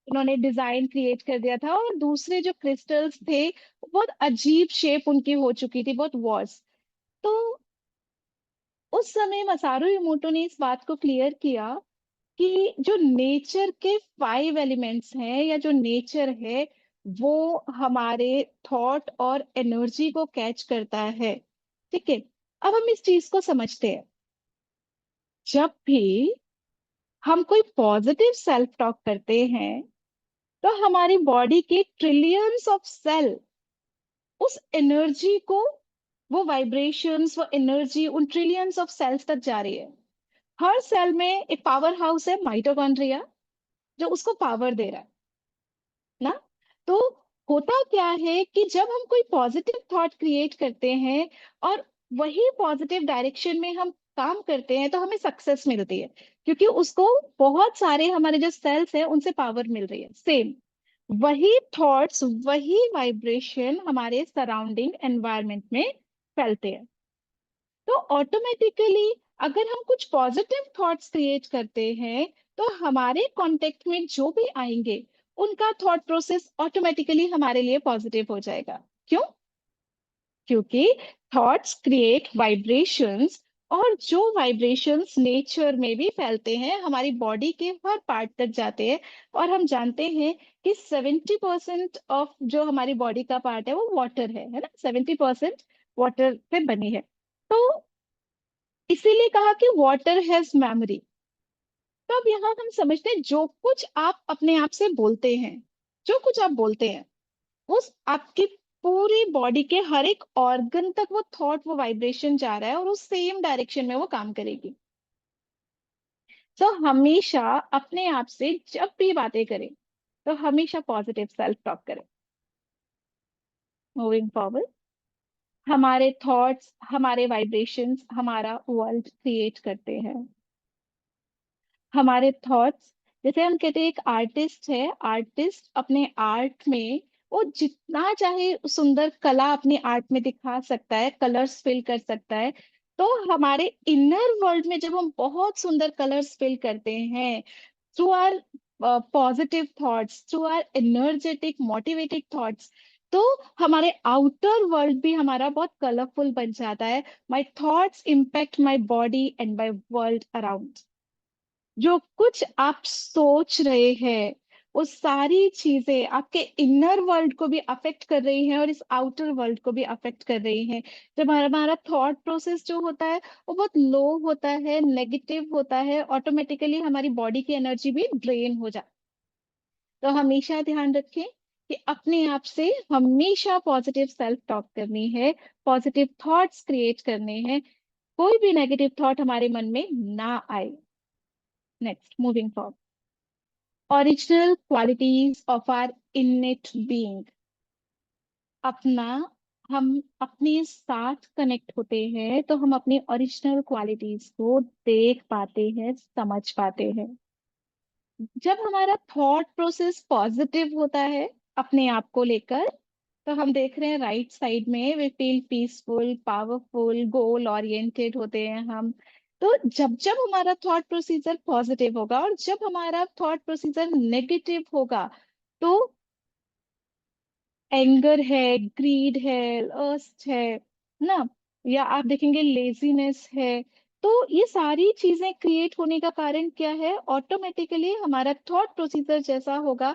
उन्होंने डिजाइन क्रिएट कर दिया था, और दूसरे जो क्रिस्टल्स थे वो बहुत अजीब शेप उनकी हो चुकी थी, बहुत वॉर्स। तो उस समय मसारू इमोटो ने इस बात को क्लियर किया कि जो नेचर के 5 एलिमेंट्स हैं या जो नेचर है वो हमारे थॉट और एनर्जी को कैच करता है। ठीक है, अब हम इस चीज को समझते हैं। जब भी हम कोई पॉजिटिव सेल्फ टॉक करते हैं तो हमारी बॉडी के ट्रिलियंस ऑफ सेल उस एनर्जी को, वो वाइब्रेशंस, वो एनर्जी उन ट्रिलियंस ऑफ सेल्स तक जा रही है। हर सेल में एक पावर हाउस है माइटोकॉन्ड्रिया जो उसको पावर दे रहा है ना। तो होता क्या है कि जब हम कोई पॉजिटिव थॉट क्रिएट करते हैं और वही पॉजिटिव डायरेक्शन में हम काम करते हैं तो हमें सक्सेस मिलती है, क्योंकि उसको बहुत सारे हमारे जो सेल्स हैं उनसे पावर मिल रही है। सेम वही थॉट्स, वही वाइब्रेशन हमारे सराउंडिंग एनवायरनमेंट में फैलते हैं। तो ऑटोमेटिकली अगर हम कुछ पॉजिटिव थॉट्स क्रिएट करते हैं तो हमारे कांटेक्ट में जो भी आएंगे उनका थॉट प्रोसेस ऑटोमेटिकली हमारे लिए पॉजिटिव हो जाएगा। क्यों? क्योंकि थॉट्स क्रिएट वाइब्रेशंस, और जो वाइब्रेशंस नेचर में भी फैलते हैं, हमारी बॉडी के हर पार्ट तक जाते हैं। और हम जानते हैं कि 70% ऑफ जो हमारी बॉडी का पार्ट है वो वाटर है ना, 70% वाटर से बनी है। तो इसीलिए कहा कि वाटर हैज मेमोरी। तो अब यहाँ हम समझते हैं जो कुछ आप अपने आप से बोलते हैं, जो कुछ आप बोलते हैं उस आपकी पूरी बॉडी के हर एक ऑर्गन तक वो थॉट, वो वाइब्रेशन जा रहा है और उस सेम डायरेक्शन में वो काम करेगी। तो हमेशा अपने आप से जब भी बातें करें तो हमेशा पॉजिटिव सेल्फ टॉक करें। मूविंग फॉरवर्ड, हमारे थॉट्स, हमारे वाइब्रेशंस हमारा वर्ल्ड क्रिएट करते हैं। हमारे थॉट्स, जैसे हम कहते हैं एक आर्टिस्ट है, आर्टिस्ट अपने आर्ट में वो जितना चाहे सुंदर कला अपनी आर्ट में दिखा सकता है, कलर्स फिल कर सकता है। तो हमारे इनर वर्ल्ड में जब हम बहुत सुंदर कलर्स फिल करते हैं through our positive thoughts, through our energetic motivated thoughts, तो हमारे आउटर वर्ल्ड भी हमारा बहुत कलरफुल बन जाता है। My thoughts impact my body and my world around. जो कुछ आप सोच रहे हैं वो सारी चीजें आपके इनर वर्ल्ड को भी अफेक्ट कर रही हैं और इस आउटर वर्ल्ड को भी अफेक्ट कर रही हैं। जब हमारा थॉट प्रोसेस जो होता है वो बहुत लो होता है, नेगेटिव होता है, ऑटोमेटिकली हमारी बॉडी की एनर्जी भी ड्रेन हो जाती है। तो हमेशा ध्यान रखें कि अपने आप से हमेशा पॉजिटिव सेल्फ टॉक करनी है, पॉजिटिव थॉट्स क्रिएट करने हैं, कोई भी नेगेटिव थॉट हमारे मन में ना आए। Next, moving forward, original qualities of our innate being. अपना, हम अपने साथ कनेक्ट होते हैं तो हम अपनी ओरिजिनल क्वालिटीज को देख पाते हैं, समझ पाते हैं। जब हमारा थॉट प्रोसेस पॉजिटिव होता है अपने आप को लेकर, तो हम देख रहे हैं राइट साइड में we feel peaceful, powerful, goal oriented होते हैं हम। तो जब जब हमारा थॉट प्रोसीजर पॉजिटिव होगा और जब हमारा थॉट प्रोसीजर नेगेटिव होगा तो एंगर है, ग्रीड है, लस्ट है, ना, या आप देखेंगे लेजीनेस है। तो ये सारी चीजें क्रिएट होने का कारण क्या है? ऑटोमेटिकली हमारा थॉट प्रोसीजर जैसा होगा,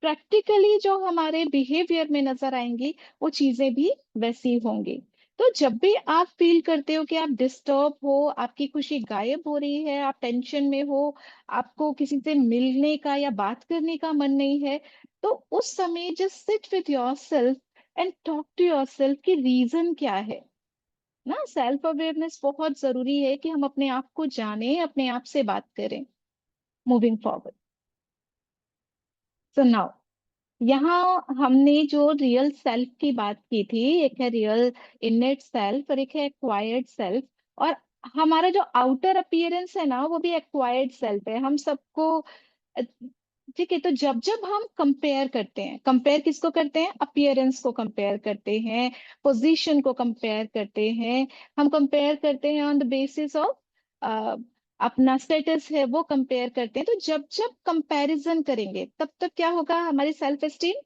प्रैक्टिकली जो हमारे बिहेवियर में नजर आएंगी वो चीजें भी वैसी होंगी। तो जब भी आप फील करते हो कि आप डिस्टर्ब हो, आपकी खुशी गायब हो रही है, आप टेंशन में हो, आपको किसी से मिलने का या बात करने का मन नहीं है, तो उस समय just sit with yourself and talk to yourself कि रीजन क्या है ना। सेल्फ अवेयरनेस बहुत जरूरी है कि हम अपने आप को जाने, अपने आप से बात करें। मूविंग फॉरवर्ड, सो नाउ यहाँ हमने जो रियल सेल्फ की बात की थी, एक है रियल इनेट सेल्फ और एक है एक्वायर्ड सेल्फ। और हमारा जो आउटर अपीयरेंस है ना, वो भी एक्वायर्ड सेल्फ है हम सबको। अ, ठीक है, तो जब जब हम कंपेयर करते हैं, कंपेयर किसको करते हैं? अपीयरेंस को कंपेयर करते हैं, पोजीशन को कंपेयर करते हैं, हम कंपेयर करते हैं ऑन द बेसिस ऑफ अपना स्टेटस है वो कंपेयर करते हैं। तो जब जब कंपैरिजन करेंगे तब तब क्या होगा? हमारी सेल्फ एस्टीम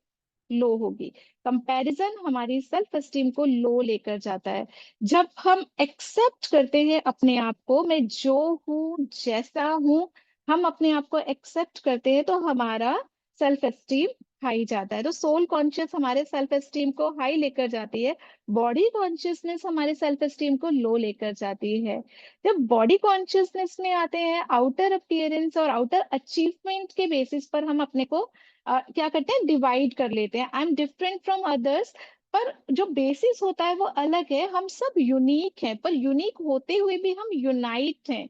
लो होगी। कंपैरिजन हमारी सेल्फ एस्टीम को लो लेकर जाता है। जब हम एक्सेप्ट करते हैं अपने आप को, मैं जो हूँ जैसा हूँ, हम अपने आप को एक्सेप्ट करते हैं, तो हमारा सेल्फ एस्टीम हाई जाता है। तो सोल कॉन्शियस हमारे सेल्फ एस्टीम को हाई लेकर जाती है, बॉडी कॉन्शियसनेस हमारे सेल्फ एस्टीम को लो लेकर जाती है। जब बॉडी कॉन्शियसनेस में आते हैं, आउटर अपीयरेंस और आउटर अचीवमेंट के बेसिस पर हम अपने को क्या करते हैं? डिवाइड कर लेते हैं। I am different from others, पर जो बेसिस होता है वो अलग है। हम सब यूनिक हैं, पर यूनिक होते हुए भी हम यूनाइट हैं।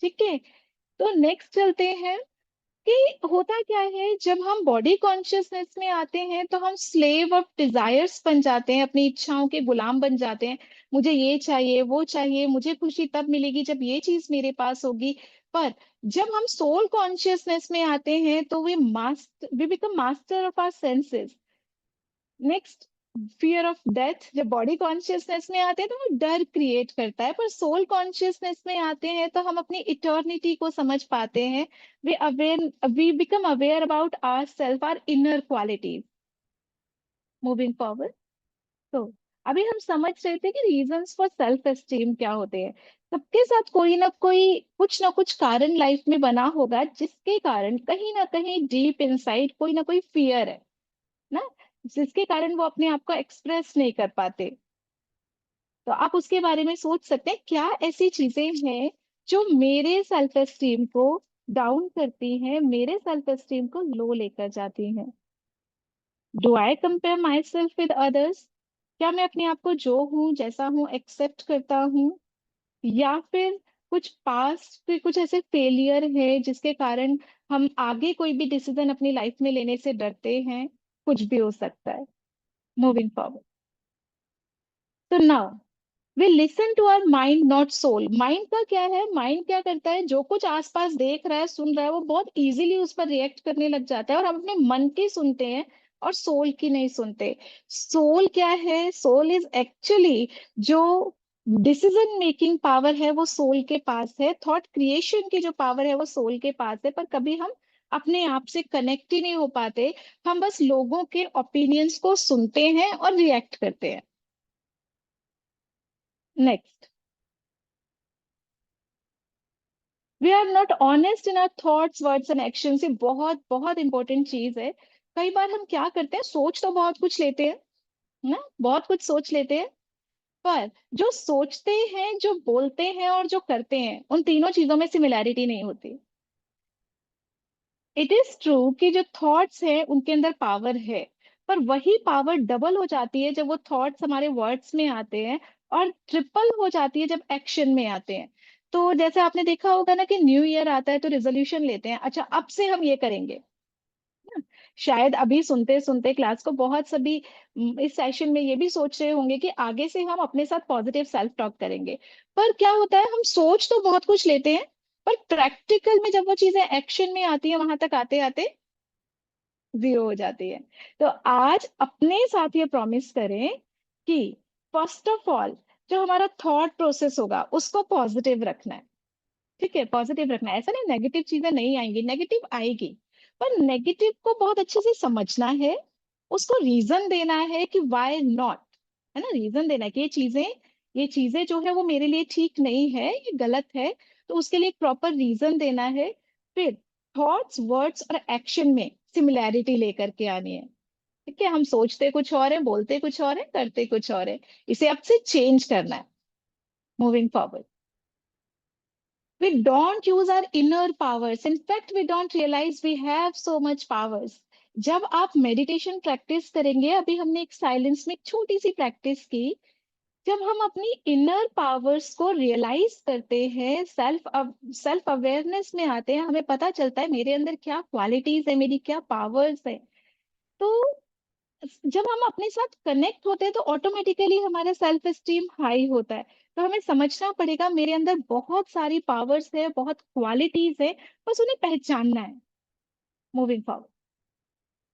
ठीक है, तो नेक्स्ट चलते हैं कि होता क्या है जब हम बॉडी कॉन्शियसनेस में आते हैं, तो हम स्लेव ऑफ डिजायर्स बन जाते हैं, अपनी इच्छाओं के गुलाम बन जाते हैं। मुझे ये चाहिए, वो चाहिए, मुझे खुशी तब मिलेगी जब ये चीज मेरे पास होगी। पर जब हम सोल कॉन्शियसनेस में आते हैं, तो we become master of our senses. Next, fear of death. जब बॉडी कॉन्शियसनेस में आते हैं तो वो डर क्रिएट करता है, पर सोल कॉन्शियसनेस में आते हैं तो हम अपनी इटर्निटी को समझ पाते हैं। We become aware about our self, our inner qualities. Moving forward, तो अभी हम समझ रहे थे कि रीजंस फॉर सेल्फ एस्टीम क्या होते हैं। सबके साथ कोई ना कुछ कारण लाइफ में बना होगा, जिसके कारण कहीं ना कहीं डीप इनसाइड कोई ना कोई फियर है ना, जिसके कारण वो अपने आप को एक्सप्रेस नहीं कर पाते। तो आप उसके बारे में सोच सकते हैं, क्या ऐसी चीजें हैं जो मेरे सेल्फ एस्टीम को डाउन करती हैं, मेरे सेल्फ एस्टीम को लो लेकर जाती हैं? Do I compare my self with others? क्या मैं अपने आप को जो हूँ जैसा हूँ एक्सेप्ट करता हूँ, या फिर कुछ पास्ट के कुछ ऐसे फेलियर है जिसके कारण हम आगे कोई भी डिसीजन अपनी लाइफ में लेने से डरते हैं? कुछ भी हो सकता है। मूविंग फॉरवर्ड, तो now we listen to our mind not soul. Mind का क्या है? माइंड क्या करता है? जो कुछ आसपास देख रहा है, सुन रहा है, वो बहुत इजीली उस पर रिएक्ट करने लग जाता है, और हम अपने मन की सुनते हैं और सोल की नहीं सुनते। सोल क्या है? सोल इज एक्चुअली जो डिसीजन मेकिंग पावर है वो सोल के पास है, थॉट क्रिएशन की जो पावर है वो सोल के पास है, पर कभी हम अपने आप से कनेक्ट ही नहीं हो पाते। हम बस लोगों के ओपिनियंस को सुनते हैं और रिएक्ट करते हैं। Next, we are not honest in our thoughts, words and action. ये बहुत बहुत इंपॉर्टेंट चीज है। कई बार हम क्या करते हैं, सोच तो बहुत कुछ लेते हैं ना, बहुत कुछ सोच लेते हैं, पर जो सोचते हैं, जो बोलते हैं और जो करते हैं, उन तीनों चीजों में सिमिलैरिटी नहीं होती। इट इज ट्रू कि जो थॉट्स हैं उनके अंदर पावर है, पर वही पावर डबल हो जाती है जब वो थॉट्स हमारे वर्ड्स में आते हैं, और ट्रिपल हो जाती है जब एक्शन में आते हैं। तो जैसे आपने देखा होगा ना कि न्यू ईयर आता है तो रेजोल्यूशन लेते हैं, अच्छा अब से हम ये करेंगे ना। शायद अभी सुनते सुनते क्लास को बहुत सभी इस सेशन में ये भी सोच रहे होंगे कि आगे से हम अपने साथ पॉजिटिव सेल्फ टॉक करेंगे। पर क्या होता है, हम सोच तो बहुत कुछ लेते हैं, पर प्रैक्टिकल में जब वो चीजें एक्शन में आती है, वहां तक आते आते जीरो हो जाती है। तो आज अपने साथ ये प्रॉमिस करें कि फर्स्ट ऑफ ऑल जो हमारा थॉट प्रोसेस होगा उसको पॉजिटिव रखना है। ठीक है, पॉजिटिव रखना है। ऐसा नहीं नेगेटिव चीजें नहीं आएंगी, नेगेटिव आएगी, पर नेगेटिव को बहुत अच्छे से समझना है, उसको रीजन देना है कि वाई नॉट, है ना, रीजन देना है कि ये चीजें ये चीजें जो है वो मेरे लिए ठीक नहीं है, ये गलत है, तो उसके लिए एक प्रॉपर रीजन देना है। फिर थॉट्स, वर्ड्स और एक्शन में सिमिलैरिटी लेकर के आनी है। ठीक है, हम सोचते कुछ और है, बोलते कुछ और है, करते कुछ और है, इसे अब से चेंज करना है। Moving forward, we don't use our inner powers. In fact, we don't realize we have so much powers. जब आप मेडिटेशन प्रैक्टिस करेंगे, अभी हमने एक साइलेंस में एक छोटी सी प्रैक्टिस की, जब हम अपनी इनर पावर्स को रियलाइज करते हैं, सेल्फ अवेयरनेस में आते हैं, हमें पता चलता है मेरे अंदर क्या क्वालिटीज है, मेरी क्या पावर्स है। तो जब हम अपने साथ कनेक्ट होते हैं तो ऑटोमेटिकली हमारा सेल्फ एस्टीम हाई होता है। तो हमें समझना पड़ेगा मेरे अंदर बहुत सारी पावर्स है, बहुत क्वालिटीज है, बस उन्हें पहचानना है। मूविंग फॉरवर्ड,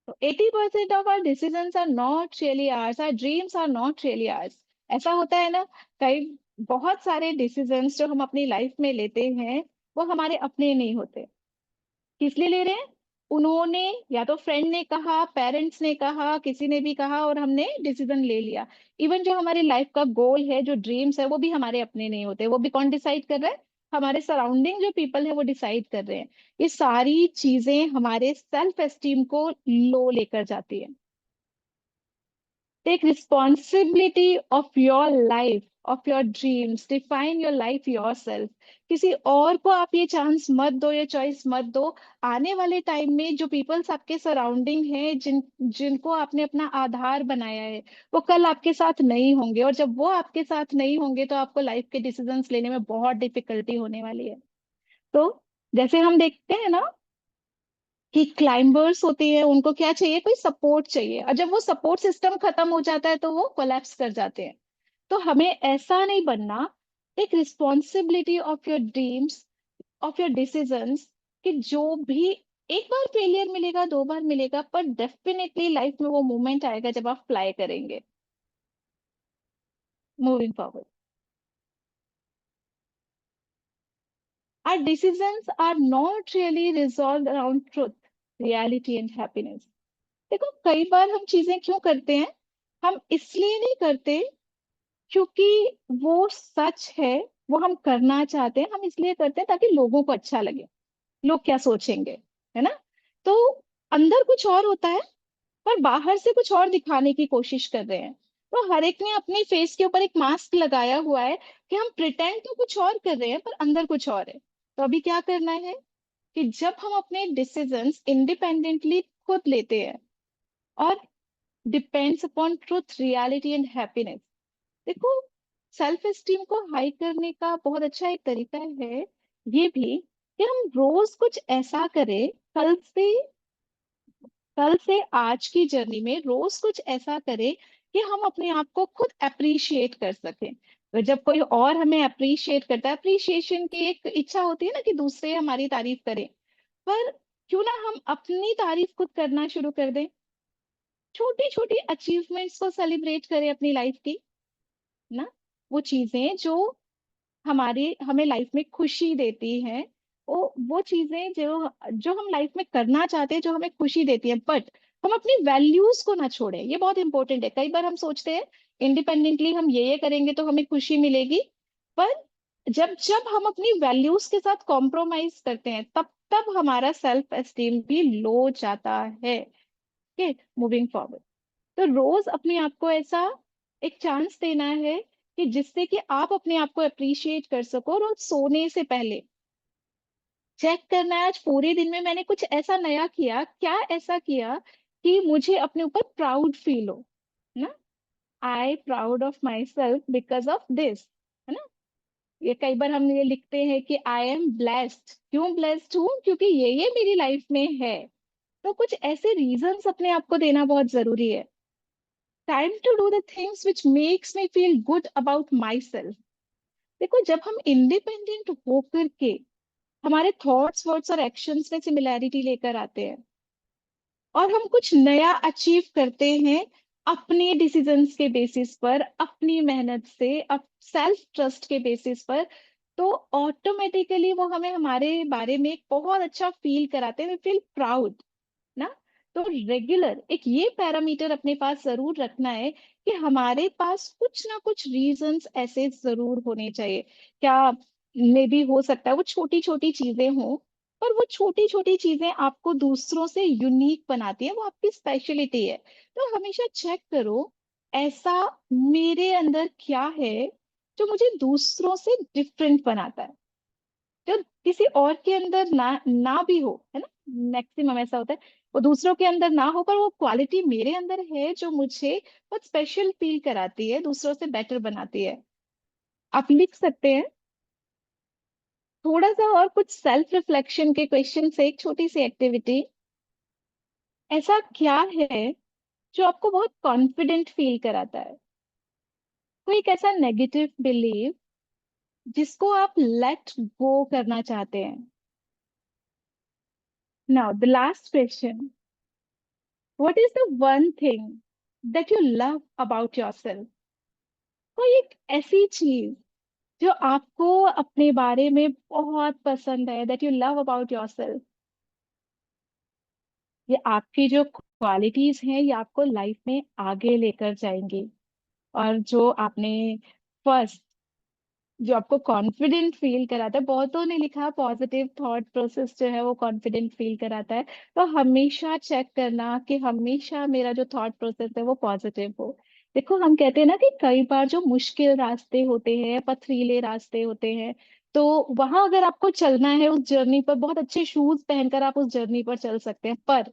तो 80% of our decisions are not really ours, our dreams are not really ours. ऐसा होता है ना, कई बहुत सारे डिसीजंस जो हम अपनी लाइफ में लेते हैं वो हमारे अपने नहीं होते। किस लिए ले रहे हैं? उन्होंने, या तो फ्रेंड ने कहा, पेरेंट्स ने कहा, किसी ने भी कहा और हमने डिसीजन ले लिया। इवन जो हमारे लाइफ का गोल है, जो ड्रीम्स है, वो भी हमारे अपने नहीं होते। वो भी कौन डिसाइड कर रहा है? हमारे सराउंडिंग जो पीपल है वो डिसाइड कर रहे हैं। ये सारी चीजें हमारे सेल्फ एस्टीम को लो लेकर जाती है। Take responsibility of your life, of your dreams. Define your life yourself. किसी और को आप ये चांस मत दो, ये चॉइस मत दो। आने वाले टाइम में जो पीपल्स आपके सराउंडिंग है, जिनको आपने अपना आधार बनाया है, वो कल आपके साथ नहीं होंगे, और जब वो आपके साथ नहीं होंगे तो आपको लाइफ के डिसीजंस लेने में बहुत डिफिकल्टी होने वाली है। तो जैसे हम देखते हैं ना कि क्लाइंबर्स होते हैं, उनको क्या चाहिए? कोई सपोर्ट चाहिए, और जब वो सपोर्ट सिस्टम खत्म हो जाता है तो वो कोलैप्स कर जाते हैं। तो हमें ऐसा नहीं बनना। एक responsibility of your dreams, of your decisions, कि जो भी, एक बार फेलियर मिलेगा, दो बार मिलेगा, पर डेफिनेटली लाइफ में वो मोमेंट आएगा जब आप फ्लाई करेंगे। Moving forward, our decisions are not really resolved around truth, reality and happiness. देखो, कई बार हम चीजें क्यों करते हैं? हम इसलिए नहीं करते क्योंकि वो सच है, वो हम करना चाहते हैं, हम इसलिए करते हैं ताकि लोगों को अच्छा लगे, लोग क्या सोचेंगे, है ना? तो अंदर कुछ और होता है, पर बाहर से कुछ और दिखाने की कोशिश कर रहे हैं। तो हर एक ने अपने फेस के ऊपर एक मास्क लगाया हुआ है कि हम प्रिटेंड तो कुछ और कर रहे हैं पर अंदर कुछ और है। तो अभी क्या करना है कि जब हम अपने डिसीजंस इंडिपेंडेंटली खुद लेते हैं और depends upon truth, reality and happiness. देखो, सेल्फ एस्टीम को हाई करने का बहुत अच्छा एक तरीका है ये भी, कि हम रोज कुछ ऐसा करें, कल से आज की जर्नी में रोज कुछ ऐसा करें कि हम अपने आप को खुद अप्रिशिएट कर सकें। तो जब कोई और हमें अप्रिशिएट करता है, अप्रिशिएशन की एक इच्छा होती है ना कि दूसरे हमारी तारीफ करें, पर क्यों ना हम अपनी तारीफ खुद करना शुरू कर दें। छोटी छोटी अचीवमेंट्स को सेलिब्रेट करें अपनी लाइफ की, ना, वो चीजें जो हमें लाइफ में खुशी देती हैं, वो चीजें जो जो हम लाइफ में करना चाहते हैं, जो हमें खुशी देती है, बट हम अपनी वैल्यूज को ना छोड़ें। ये बहुत इंपॉर्टेंट है। कई बार हम सोचते हैं इंडिपेंडेंटली हम ये करेंगे तो हमें खुशी मिलेगी, पर जब जब हम अपनी वैल्यूज के साथ कॉम्प्रोमाइज करते हैं, तब तब हमारा सेल्फ एस्टीम भी लो जाता है। ओके, मूविंग फॉरवर्ड, तो रोज अपने आप को ऐसा एक चांस देना है कि जिससे कि आप अपने आप को अप्रिशिएट कर सको। रोज सोने से पहले चेक करना है, आज पूरे दिन में मैंने कुछ ऐसा नया किया, क्या ऐसा किया कि मुझे अपने ऊपर प्राउड फील हो, ना, I proud of my self because of this, है ना? ये कई बार हम ये लिखते हैं कि आई एम ब्लेस्ड। क्यों ब्लेस्ड हूँ? क्योंकि ये मेरी लाइफ में है। तो कुछ ऐसे रीजंस अपने आप को देना बहुत जरूरी है। Time to do the things which makes me feel good about my self. देखो, जब हम इंडिपेंडेंट होकर के हमारे थॉट्स, वर्ड्स और एक्शंस में सिमिलैरिटी लेकर आते हैं और हम कुछ नया अचीव करते हैं अपने डिसीजंस के बेसिस पर, अपनी मेहनत से, अप सेल्फ ट्रस्ट के बेसिस पर, तो ऑटोमेटिकली वो हमें हमारे बारे में एक बहुत अच्छा फील कराते हैं। वी फील प्राउड, ना? तो रेगुलर एक ये पैरामीटर अपने पास जरूर रखना है कि हमारे पास कुछ ना कुछ रीजंस ऐसे जरूर होने चाहिए। क्या मे भी हो सकता है वो छोटी छोटी चीजें हों, पर वो छोटी छोटी चीजें आपको दूसरों से यूनिक बनाती है, वो आपकी स्पेशलिटी है। तो हमेशा चेक करो ऐसा मेरे अंदर क्या है जो मुझे दूसरों से डिफरेंट बनाता है, जो किसी और के अंदर ना भी हो, है ना। मैक्सिमम ऐसा होता है वो दूसरों के अंदर ना हो, पर वो क्वालिटी मेरे अंदर है जो मुझे बहुत स्पेशल फील कराती है, दूसरों से बेटर बनाती है। आप लिख सकते हैं थोड़ा सा और कुछ सेल्फ रिफ्लेक्शन के क्वेश्चन से, एक छोटी सी एक्टिविटी। ऐसा क्या है जो आपको बहुत कॉन्फिडेंट फील कराता है? कोई एक ऐसा नेगेटिव बिलीव जिसको आप लेट गो करना चाहते हैं? Now the last question, what is the one thing that you love about yourself? कोई एक ऐसी चीज जो आपको अपने बारे में बहुत पसंद है, that you love about yourself। ये आपकी जो क्वालिटीज हैं ये आपको लाइफ में आगे लेकर जाएंगी। और जो आपने फर्स्ट, जो आपको कॉन्फिडेंट फील कराता है, बहुतों ने लिखा पॉजिटिव थॉट प्रोसेस जो है वो कॉन्फिडेंट फील कराता है। तो हमेशा चेक करना कि हमेशा मेरा जो थॉट प्रोसेस है वो पॉजिटिव हो। देखो हम कहते हैं ना कि कई बार जो मुश्किल रास्ते होते हैं, पथरीले रास्ते होते हैं, तो वहां अगर आपको चलना है उस जर्नी पर, बहुत अच्छे शूज पहनकर आप उस जर्नी पर चल सकते हैं। पर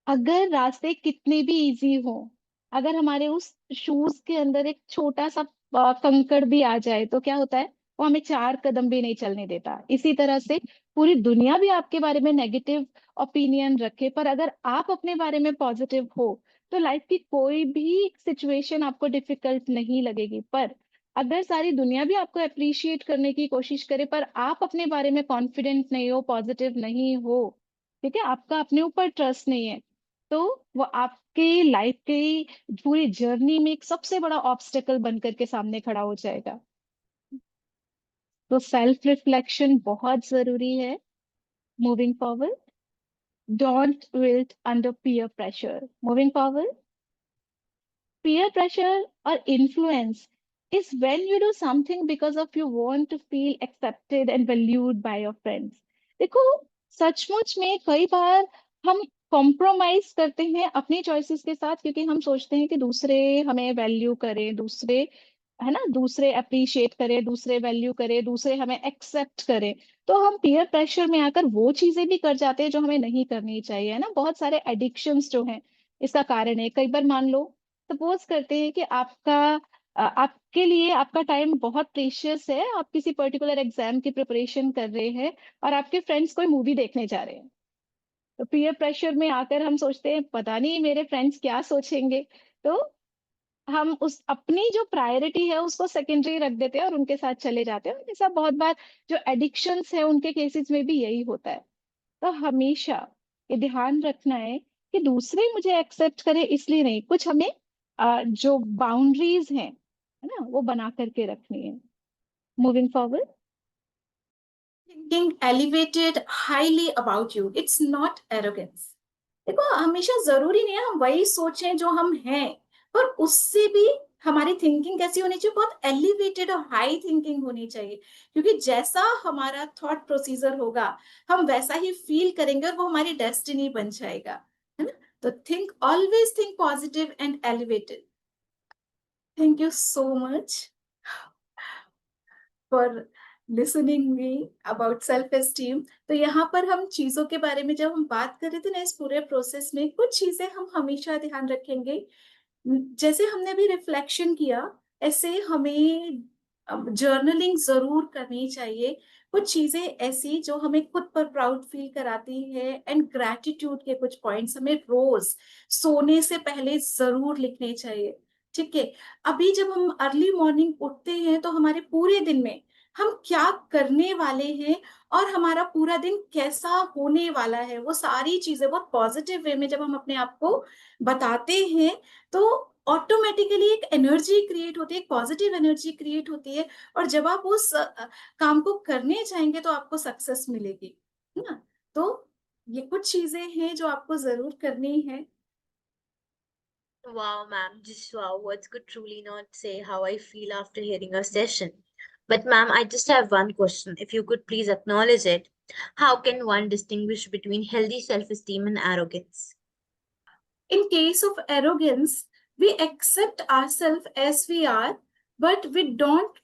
अगर रास्ते कितने भी इजी हो, अगर हमारे उस शूज के अंदर एक छोटा सा कंकड़ भी आ जाए तो क्या होता है, वो हमें 4 कदम भी नहीं चलने देता। इसी तरह से पूरी दुनिया भी आपके बारे में नेगेटिव ओपिनियन रखे, पर अगर आप अपने बारे में पॉजिटिव हो तो लाइफ की कोई भी सिचुएशन आपको डिफिकल्ट नहीं लगेगी। पर अगर सारी दुनिया भी आपको अप्रिशिएट करने की कोशिश करे, पर आप अपने बारे में कॉन्फिडेंट नहीं हो, पॉजिटिव नहीं हो, ठीक है, आपका अपने ऊपर ट्रस्ट नहीं है, तो वो आपके लाइफ की पूरी जर्नी में एक सबसे बड़ा ऑब्स्टेकल बन करके सामने खड़ा हो जाएगा। तो सेल्फ रिफ्लेक्शन बहुत जरूरी है moving forward. Don't wilt under peer pressure moving forward. Peer pressure or influence is when you do something because of you want to feel accepted and valued by your friends। देखो सचमुच में कई बार हम कॉम्प्रोमाइज करते हैं अपनी चॉइसेस के साथ, क्योंकि हम सोचते हैं कि दूसरे हमें वैल्यू करें, दूसरे, है ना, दूसरे अप्रिशिएट करें, दूसरे वैल्यू करें, दूसरे हमें एक्सेप्ट करें। तो हम पीयर प्रेशर में आकर वो चीजें भी कर जाते हैं जो हमें नहीं करनी चाहिए, है ना। बहुत सारे एडिक्शंस जो हैं इसका कारण है। कई बार मान लो, सपोज करते हैं कि आपके लिए आपका टाइम बहुत प्रीशियस है, आप किसी पर्टिकुलर एग्जाम की प्रिपरेशन कर रहे हैं और आपके फ्रेंड्स कोई मूवी देखने जा रहे हैं। तो पीयर प्रेशर में आकर हम सोचते हैं पता नहीं मेरे फ्रेंड्स क्या सोचेंगे, तो हम उस अपनी जो प्रायोरिटी है उसको सेकेंडरी रख देते हैं और उनके साथ चले जाते हैं। ऐसा बहुत बार जो एडिक्शंस है उनके केसेस में भी यही होता है। तो हमेशा ये ध्यान रखना है कि दूसरे मुझे एक्सेप्ट करें इसलिए नहीं, कुछ हमें जो बाउंड्रीज हैं, है ना, वो बना करके रखनी है moving forward. Thinking elevated highly about you, it's not arrogance। देखो हमेशा जरूरी नहीं है हम वही सोचें जो हम हैं, पर उससे भी हमारी थिंकिंग कैसी होनी चाहिए, बहुत एलिवेटेड और हाई थिंकिंग होनी चाहिए। क्योंकि जैसा हमारा थॉट प्रोसीजर होगा हम वैसा ही फील करेंगे और वो हमारी डेस्टिनी बन जाएगा, है ना। तो think, always think positive and elevated. Thank you so much for listening me about self esteem. तो यहाँ पर हम चीजों के बारे में जब हम बात कर रहे थे ना, इस पूरे प्रोसेस में कुछ चीजें हम हमेशा ध्यान रखेंगे। जैसे हमने अभी रिफ्लेक्शन किया, ऐसे हमें जर्नलिंग जरूर करनी चाहिए। कुछ चीजें ऐसी जो हमें खुद पर प्राउड फील कराती है, एंड ग्रैटिट्यूड के कुछ पॉइंट्स हमें रोज सोने से पहले जरूर लिखने चाहिए। ठीक है, अभी जब हम अर्ली मॉर्निंग उठते हैं तो हमारे पूरे दिन में हम क्या करने वाले हैं और हमारा पूरा दिन कैसा होने वाला है, वो सारी चीजें बहुत पॉजिटिव वे में जब हम अपने आप को बताते हैं तो ऑटोमेटिकली एक एनर्जी क्रिएट होती है, एक पॉजिटिव एनर्जी क्रिएट होती है। और जब आप उस काम को करने जाएंगे तो आपको सक्सेस मिलेगी, है ना। तो ये कुछ चीजें हैं जो आपको जरूर करनी है। Wow, ma'am, just wow. Words could truly not say how I feel after hearing our session. But, ma'am, I just have one question. If you could please acknowledge it. How can one distinguish between healthy self-esteem and arrogance? In case of arrogance, we accept ourselves as we are, but we don't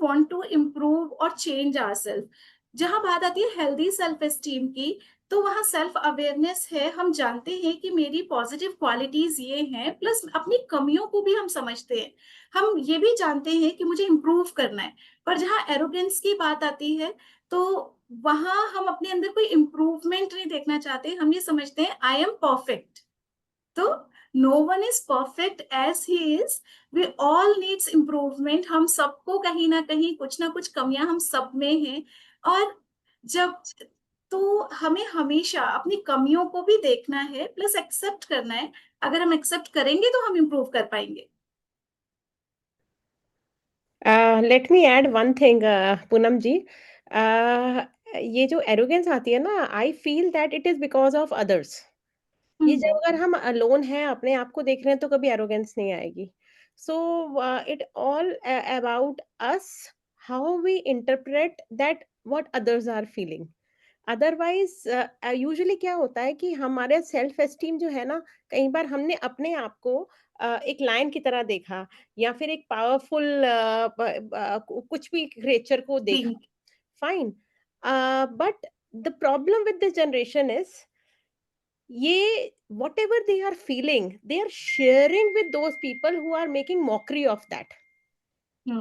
want to improve or change ourselves. जहां बात आती है हेल्दी सेल्फ एस्टीम की, तो वहां सेल्फ अवेयरनेस है, हम जानते हैं कि मेरी पॉजिटिव क्वालिटीज ये हैं, प्लस अपनी कमियों को भी हम समझते हैं, हम ये भी जानते हैं कि मुझे इम्प्रूव करना है। पर जहां एरोगेंस की बात आती है, तो वहां हम अपने अंदर कोई इम्प्रूवमेंट नहीं देखना चाहते, हम ये समझते हैं आई एम परफेक्ट। तो no one is perfect as he is, we all needs improvement, हम सबको कहीं ना कुछ कमियां हम सब में हैं। और जब तो हमें हमेशा अपनी कमियों को भी देखना है, प्लस एक्सेप्ट करना है। अगर हम एक्सेप्ट करेंगे तो हम इम्प्रूव कर पाएंगे। Let me add one thing Poonam ji. uh, ये जो एरोगेंस आती है ना, I feel that it is because of others. ये जब अगर हम अलोन हैं, अपने आप को देख रहे हैं, तो कभी एरोगेंस नहीं आएगी। So it all about us, how we interpret that what others are feeling. Otherwise usually क्या होता है कि हमारे सेल्फ एस्टीम जो है ना, कई बार हमने अपने आप को एक लायन की तरह देखा, या फिर एक पावरफुल कुछ भी क्रिएचर को देखा। Fine, but the problem with this generation is, ये whatever they are feeling, they are sharing with those people who are making mockery of that. तो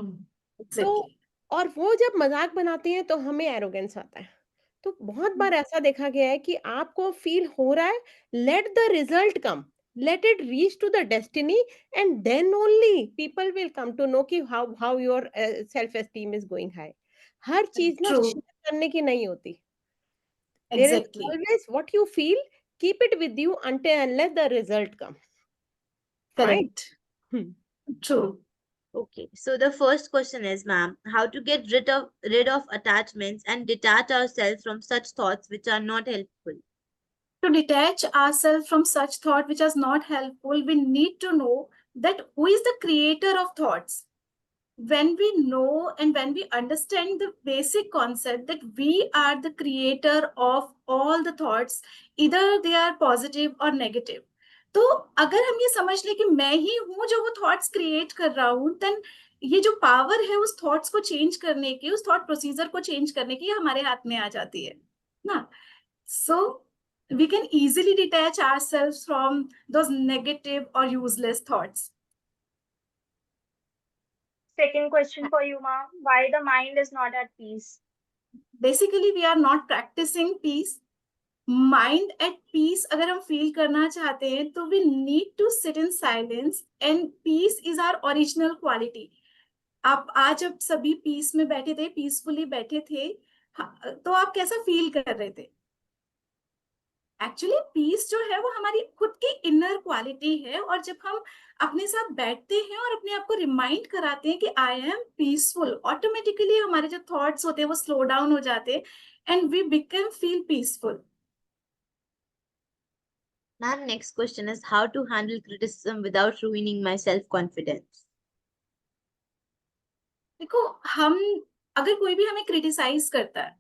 एग्जैक्टली। और वो जब मजाक बनाते हैं तो हमें एरोगेंस आता है। तो बहुत बार ऐसा देखा गया है कि आपको फील हो रहा है, let the result come, let it reach to the destiny, and then only people will come to know कि how your self esteem is going high. हर चीज ना ट्रू। शेयर करने की नहीं होती। There is exactly. Always what you feel, keep it with you until unless the result come. Fine. Correct. True. Okay, so the first question is, ma'am, how to get rid of attachments and detach ourselves from such thoughts which are not helpful. To detach ourselves from such thought which is not helpful, we need to know that who is the creator of thoughts. When we know and when we understand the basic concept that we are the creator of all the thoughts, either they are positive or negative, तो अगर हम ये समझ लें कि मैं ही हूं जो वो थॉट्स क्रिएट कर रहा हूं, देन ये जो पावर है उस थॉट्स को चेंज करने की, उस थॉट प्रोसीजर को चेंज करने की, ये हमारे हाथ में आ जाती है ना। So we can easily detach ourselves from those negative or useless thoughts. Second question for you, ma'am. Why the mind is not at peace? Basically, we are not practicing peace. Mind at peace, अगर हम feel करना चाहते हैं, तो we need to sit in silence, and peace is our original quality. आप आज जब सभी पीस में बैठे थे, पीसफुली बैठे थे, तो आप कैसा फील कर रहे थे? एक्चुअली पीस जो है वो हमारी खुद की इनर क्वालिटी है, और जब हम अपने साथ बैठते हैं और अपने आप को रिमाइंड कराते हैं कि आई एम पीसफुल, ऑटोमेटिकली हमारे जो थॉट्स होते हैं वो स्लो डाउन हो जाते हैं, and we become feel peaceful. Ma'am, next question is how to handle criticism without ruining my self-confidence. देखो, हम अगर कोई भी हमें क्रिटिसाइज करता है,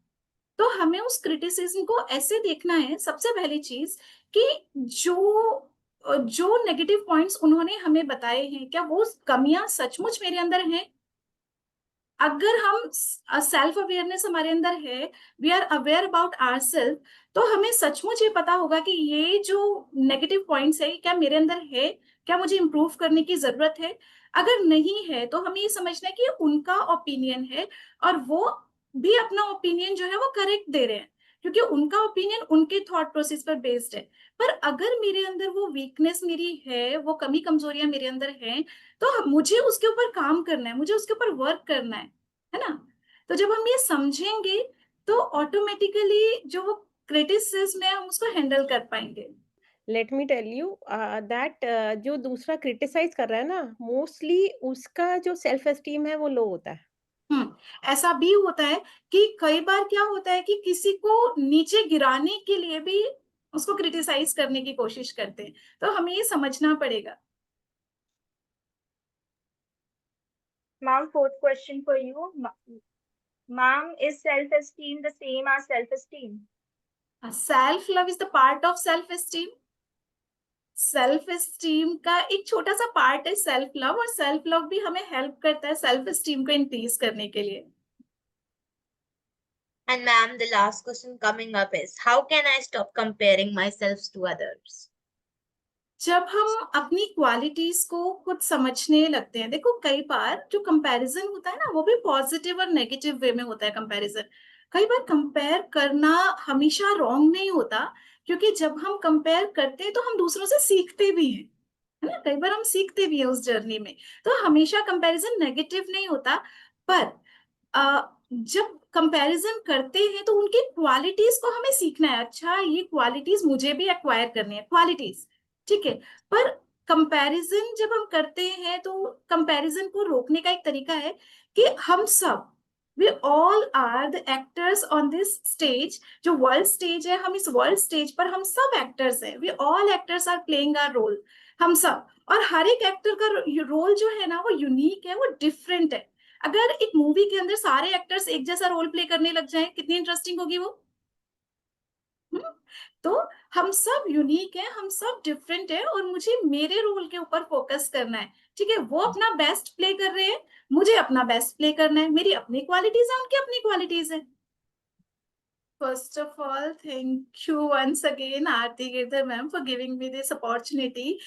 तो हमें उस क्रिटिसिज्म को ऐसे देखना है, सबसे पहली चीज, कि जो नेगेटिव पॉइंट्स उन्होंने हमें बताए हैं, क्या वो कमियां सचमुच मेरे अंदर हैं? अगर हम सेल्फ अवेयरनेस हमारे अंदर है, we are aware about ourself, तो हमें सचमुच ये पता होगा कि ये जो नेगेटिव पॉइंट्स है क्या मेरे अंदर है, क्या मुझे इम्प्रूव करने की जरूरत है। अगर नहीं है तो हमें ये समझना है कि उनका ओपिनियन है, और वो भी अपना ओपिनियन जो है वो करेक्ट दे रहे हैं, क्योंकि उनका ओपिनियन उनके थॉट प्रोसेस पर बेस्ड है। पर अगर मेरे अंदर वो वीकनेस मेरी है, वो कमी कमजोरियां मेरे अंदर हैं, तो मुझे उसके ऊपर काम करना है, मुझे उसके ऊपर वर्क करना है ना। तो जब हम ये समझेंगे, तो ऑटोमेटिकली जो वो क्रिटिसिज्म है हम उसको हैंडल कर पाएंगे। Let me tell you that जो दूसरा क्रिटिसाइज कर रहा है ना, मोस्टली उसका जो सेल्फ एस्टीम है वो लो होता है। ऐसा भी होता है कि कई बार क्या होता है कि किसी को नीचे गिराने के लिए भी उसको क्रिटिसाइज करने की कोशिश करते हैं, तो हमें ये समझना पड़ेगा। Ma'am, fourth question for you. Ma'am, is self-esteem the same as self-esteem? Self love is the part of self esteem. Self esteem का एक छोटा सा पार्ट है सेल्फ लव, और सेल्फ लव भी हमें हेल्प करता है सेल्फ एस्टीम को इंक्रीज करने के लिए। And ma'am, the last question coming up is, how can I stop comparing myself to others? जब हम अपनी क्वालिटीज को खुद समझने लगते हैं, देखो कई बार जो कंपैरिजन होता है ना, वो भी पॉजिटिव और नेगेटिव वे में होता है कंपैरिजन। कई बार कंपेयर करना हमेशा रॉन्ग नहीं होता, क्योंकि जब हम कंपेयर करते हैं तो हम दूसरों से सीखते भी हैं, है ना, कई बार हम सीखते भी हैं उस जर्नी में। तो हमेशा कंपैरिजन नेगेटिव नहीं होता, पर जब कंपैरिजन करते हैं तो उनकी क्वालिटीज को हमें सीखना है। अच्छा, ये क्वालिटीज मुझे भी एक्वायर करनी है, क्वालिटीज, ठीक है। पर कंपैरिजन जब हम करते हैं तो कंपैरिजन को रोकने का एक तरीका है कि हम सब, we all are the actors on this stage. जो वर्ल्ड स्टेज है, हम इस वर्ल्ड स्टेज पर हम सब एक्टर्स हैं, we all actors are playing our role, हम सब। और हर एक एक्टर का रोल जो है ना, वो यूनिक है, वो डिफरेंट है। अगर एक मूवी के अंदर सारे एक्टर्स एक जैसा रोल प्ले करने लग जाएं, कितनी इंटरेस्टिंग होगी वो। तो हम सब यूनिक है, हम सब डिफरेंट है, और मुझे मेरे रोल के ऊपर फोकस करना है, ठीक है। वो अपना बेस्ट प्ले कर रहे हैं, मुझे अपना बेस्ट प्ले करना है, मेरी अपनी क्वालिटीज है, उनकी अपनी क्वालिटीज है। First of all, thank you once again, Aarti Girdhar ma'am, for giving me this opportunity.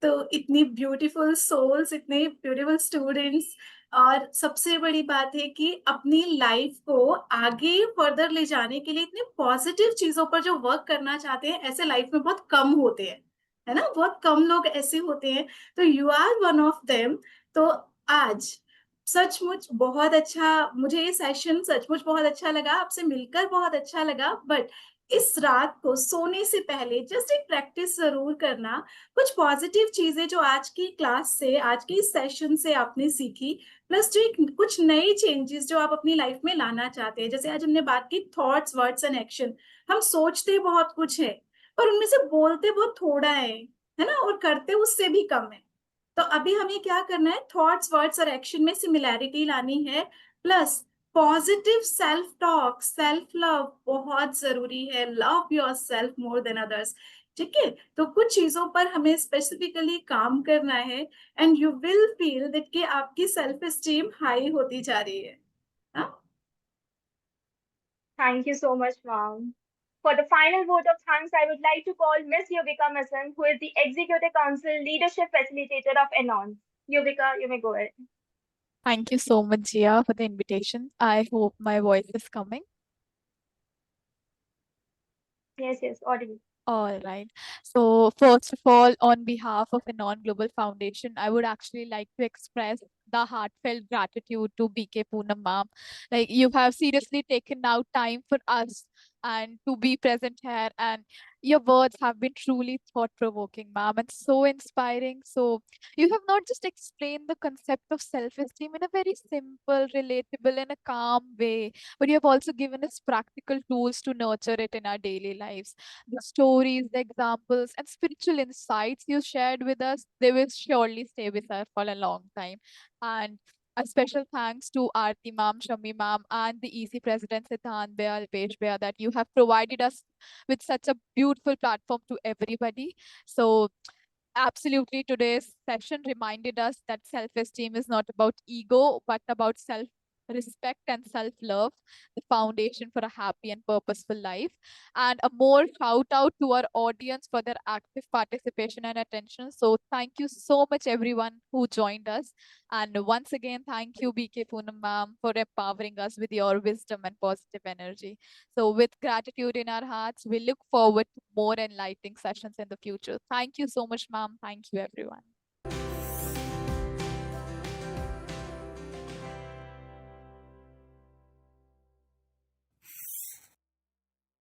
तो इतनी ब्यूटीफुल सोल्स, इतने ब्यूटीफुल स्टूडेंट्स, और सबसे बड़ी बात है कि अपनी लाइफ को आगे फर्दर ले जाने के लिए इतने पॉजिटिव चीजों पर जो वर्क करना चाहते हैं, ऐसे लाइफ में बहुत कम होते हैं, है ना, बहुत कम लोग ऐसे होते हैं। तो you are one of them. तो आज सचमुच बहुत अच्छा, मुझे ये सेशन सचमुच बहुत अच्छा लगा, आपसे मिलकर बहुत अच्छा लगा। बट इस रात को सोने से पहले जस्ट एक प्रैक्टिस जरूर करना, कुछ पॉजिटिव चीजें जो आज की क्लास से, आज के इस सेशन से आपने सीखी, प्लस जो एक कुछ नए चेंजेस जो आप अपनी लाइफ में लाना चाहते हैं। जैसे आज हमने बात की थॉट्स, वर्ड्स एंड एक्शन। हम सोचते बहुत कुछ है, पर उनमें से बोलते बहुत थोड़ा है ना, और करते उससे भी कम है। तो अभी हमें क्या करना है, थॉट्स, वर्ड्स और एक्शन में सिमिलैरिटी लानी है, plus positive self talk, self love बहुत जरूरी है। Love your self more than others, ठीक है। तो कुछ चीजों पर हमें स्पेसिफिकली काम करना है, and you will feel that कि आपकी सेल्फ एस्टीम हाई होती जा रही है। हाँ? Thank you so much, ma'am. For the final vote of thanks, I would like to call Miss Yuvika Masan, who is the Executive Council Leadership Facilitator of Anon. Yuvika, you may go ahead. Thank you so much, Jia, for the invitation. I hope my voice is coming. Yes, audible. All right. So first of all, on behalf of Anon Global Foundation, I would actually like to express the heartfelt gratitude to BK Poonam ma'am. Like, you have seriously taken out time for us and to be present here, and your words have been truly thought-provoking, ma'am, and so inspiring. So you have not just explained the concept of self-esteem in a very simple, relatable, and a calm way, but you have also given us practical tools to nurture it in our daily lives. The stories, the examples, and spiritual insights you shared with us, they will surely stay with us for a long time. And a special thanks to Aarti ma'am, Shami ma'am, and the EC president Siddhant Bhaiya, Alpesh Bhaiya, that you have provided us with such a beautiful platform to everybody. So absolutely, today's session reminded us that self-esteem is not about ego, but about self-respect and self-love, the foundation for a happy and purposeful life. And a more shout out to our audience for their active participation and attention. So thank you so much, everyone who joined us. And once again, thank you, BK Poonam ma'am, for empowering us with your wisdom and positive energy. So with gratitude in our hearts, we look forward to more enlightening sessions in the future. Thank you so much, ma'am. Thank you, everyone.